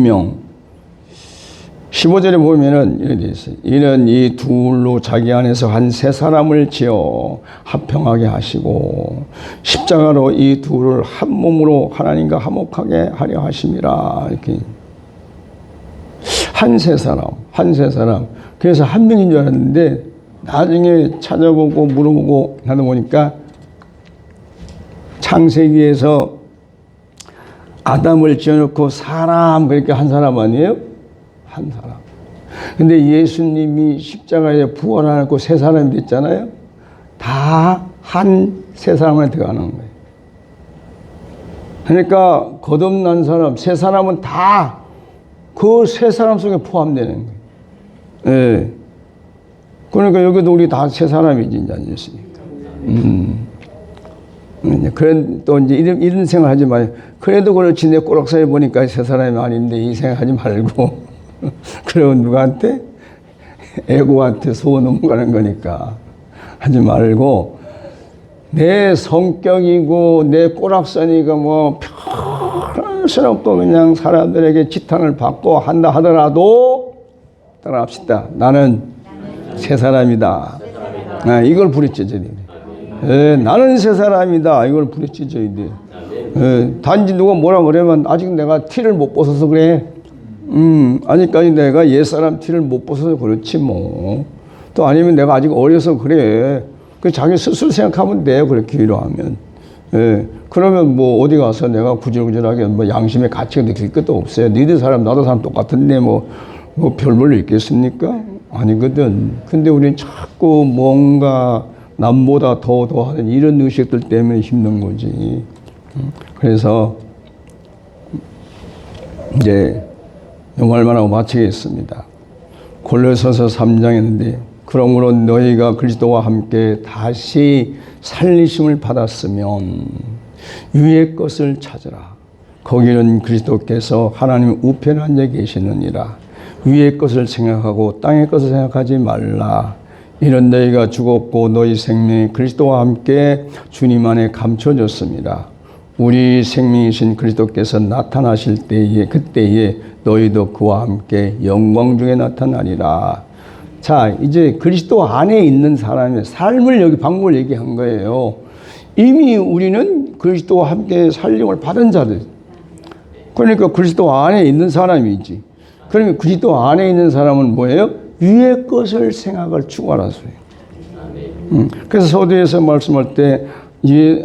명. 15절에 보면은 이렇게 되어 있어요. 이는 이 둘로 자기 안에서 한 세 사람을 지어 합평하게 하시고 십자가로 이 둘을 한 몸으로 하나님과 화목하게 하려 하심이라. 이렇게 한 세 사람. 그래서 한 명인 줄 알았는데 나중에 찾아보고 물어보고 하다 보니까 창세기에서 아담을 지어놓고 사람, 그러니까 한 사람 아니에요? 한 사람. 근데 예수님이 십자가에 부활하고 세 사람이 됐잖아요? 다 한 세 사람에 들어가는 거예요. 그러니까 거듭난 사람, 세 사람은 다 그 세 사람 속에 포함되는 거예요. 예. 그러니까 여기도 우리 다 세 사람이지, 이제 아니겠습니까? 그런 또 이제 이런 생각 하지 마요. 그래도 그렇지 내 꼬락서에 보니까 세 사람이 아닌데 이 생각하지 말고 그러면 누구한테? 에고한테 소원 넘어가는 거니까 하지 말고 내 성격이고 내 꼬락서니까 뭐 별스럽고 그냥 사람들에게 지탄을 받고 한다 하더라도 따라합시다. 나는 새 사람이다. 아, 이걸 부르짖어야 돼. 나는 새 사람이다. 이걸 부르짖어야 돼. 단지 누가 뭐라 그러면 아직 내가 티를 못 벗어서 그래. 아직까지 내가 옛사람 티를 못 벗어서 그렇지 뭐. 또 아니면 내가 아직 어려서 그래. 그 자기 스스로 생각하면 돼요. 그렇게 위로하면. 그러면 뭐 어디 가서 내가 구질구질하게 뭐 양심의 가치가 느낄 것도 없어요. 너희들 사람 나도 사람 똑같은데 뭐 별볼일 있겠습니까? 아니거든. 근데 우리는 자꾸 뭔가 남보다 더 하는 이런 의식들 때문에 힘든 거지. 그래서 이제 말만 하고 마치겠습니다. 골로새서 3장에 있는데 그러므로 너희가 그리스도와 함께 다시 살리심을 받았으면 위의 것을 찾으라. 거기는 그리스도께서 하나님 우편에 앉아 계시느니라. 위의 것을 생각하고 땅의 것을 생각하지 말라. 이는 너희가 죽었고 너희 생명이 그리스도와 함께 주님 안에 감춰졌습니다. 우리 생명이신 그리스도께서 나타나실 때에 그때에 너희도 그와 함께 영광 중에 나타나리라. 자, 이제 그리스도 안에 있는 사람의 삶을 여기 방법을 얘기한 거예요. 이미 우리는 그리스도와 함께 살림을 받은 자들. 그러니까 그리스도 안에 있는 사람이지. 그러면 그리스도 안에 있는 사람은 뭐예요? 위의 것을 생각을 추구하라서요. 그래서 서두에서 말씀할 때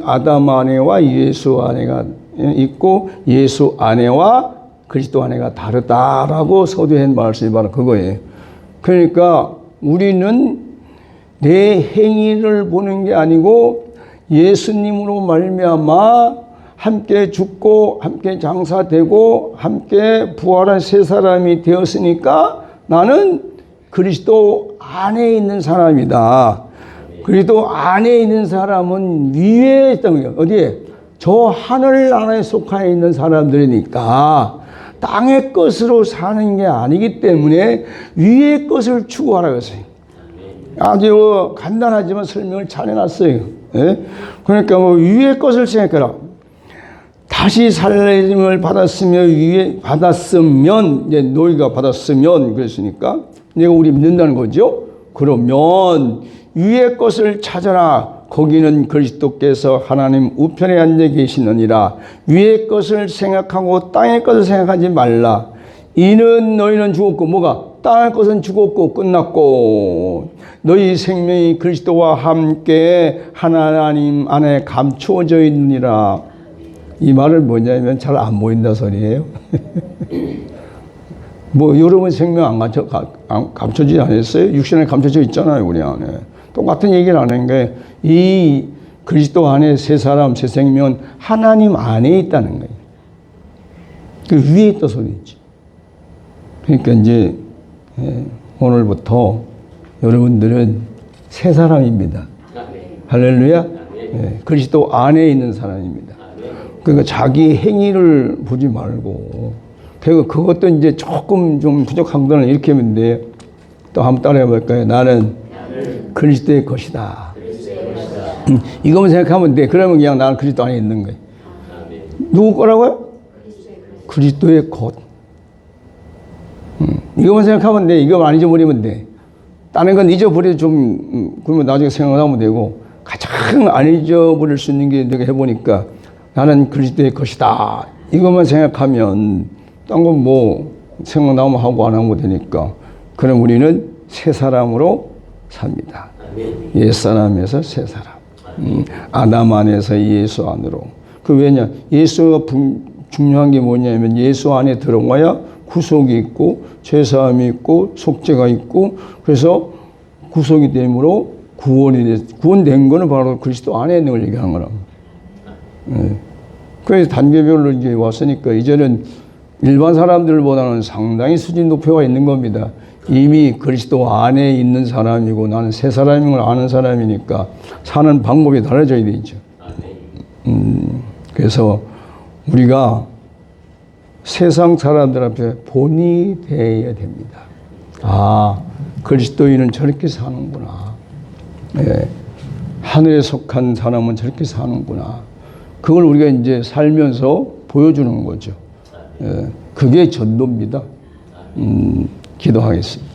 아담 안에와 예수 안에가 있고 예수 안에와 그리스도 안에가 다르다라고 서두에 한 말씀이 바로 그거예요. 그러니까 우리는 내 행위를 보는 게 아니고 예수님으로 말미암아 함께 죽고 함께 장사되고 함께 부활한 새 사람이 되었으니까 나는 그리스도 안에 있는 사람이다. 그리스도 안에 있는 사람은 위에 있다는 거예요. 어디에? 저 하늘 나라에 속하여 있는 사람들이니까 땅의 것으로 사는 게 아니기 때문에 위의 것을 추구하라고 했어요. 아주 간단하지만 설명을 잘 해놨어요. 예? 그러니까 뭐 위의 것을 생각해라. 다시 살림을 받았으면 이제 너희가 받았으면 그랬으니까 내가 우리 믿는다는 거죠. 그러면 위의 것을 찾아라. 거기는 그리스도께서 하나님 우편에 앉아 계시느니라. 위의 것을 생각하고 땅의 것을 생각하지 말라. 이는 너희는 죽었고 뭐가? 땅의 것은 죽었고 끝났고 너희 생명이 그리스도와 함께 하나님 안에 감추어져 있느니라. 이 말은 뭐냐면 잘 안 보인다 소리예요. 뭐 여러분 생명 안 감춰지지 않았어요? 육신에 감춰져 있잖아요, 우리 안에. 똑같은 얘기를 하는 게 이 그리스도 안에 새 사람, 새 생명은 하나님 안에 있다는 거예요. 그 위에 있다 소리지. 그러니까 이제 오늘부터 여러분들은 새 사람입니다. 할렐루야. 그리스도 안에 있는 사람입니다. 그러니까 자기 행위를 보지 말고, 그것도 이제 조금 좀 부족한 거는 이렇게 하면 돼요. 또 한번 따라해 볼까요? 나는 그리스도의 것이다. 이것만 생각하면 돼. 그러면 그냥 나는 그리스도 안에 있는 거예요. 누구 거라고요? 그리스도의 것. 이것만 생각하면 돼. 이것만 안 잊어버리면 돼. 다른 건 잊어버려도 좀, 그러면 나중에 생각하면 되고, 가장 안 잊어버릴 수 있는 게 내가 해보니까 나는 그리스도의 것이다. 이것만 생각하면, 딴 건 뭐, 생각나면 하고 안 하면 되니까. 그럼 우리는 새 사람으로 삽니다. 옛사람에서 새 사람. 아담 안에서 예수 안으로. 그 왜냐? 예수가 중요한 게 뭐냐면 예수 안에 들어가야 구속이 있고 죄사함이 있고 속죄가 있고 그래서 구속이 됨으로 구원된 거는 바로 그리스도 안에 있는 걸 얘기하는 거라고. 그래서 단계별로 이제 왔으니까 이제는 일반 사람들보다는 상당히 수준 높이가 있는 겁니다. 이미 그리스도 안에 있는 사람이고 나는 새 사람인 걸 아는 사람이니까 사는 방법이 달라져야 되죠. 그래서 우리가 세상 사람들 앞에 본이 되어야 됩니다. 아, 그리스도인은 저렇게 사는구나. 하늘에 속한 사람은 저렇게 사는구나. 그걸 우리가 이제 살면서 보여주는 거죠. 그게 전도입니다. 기도하겠습니다.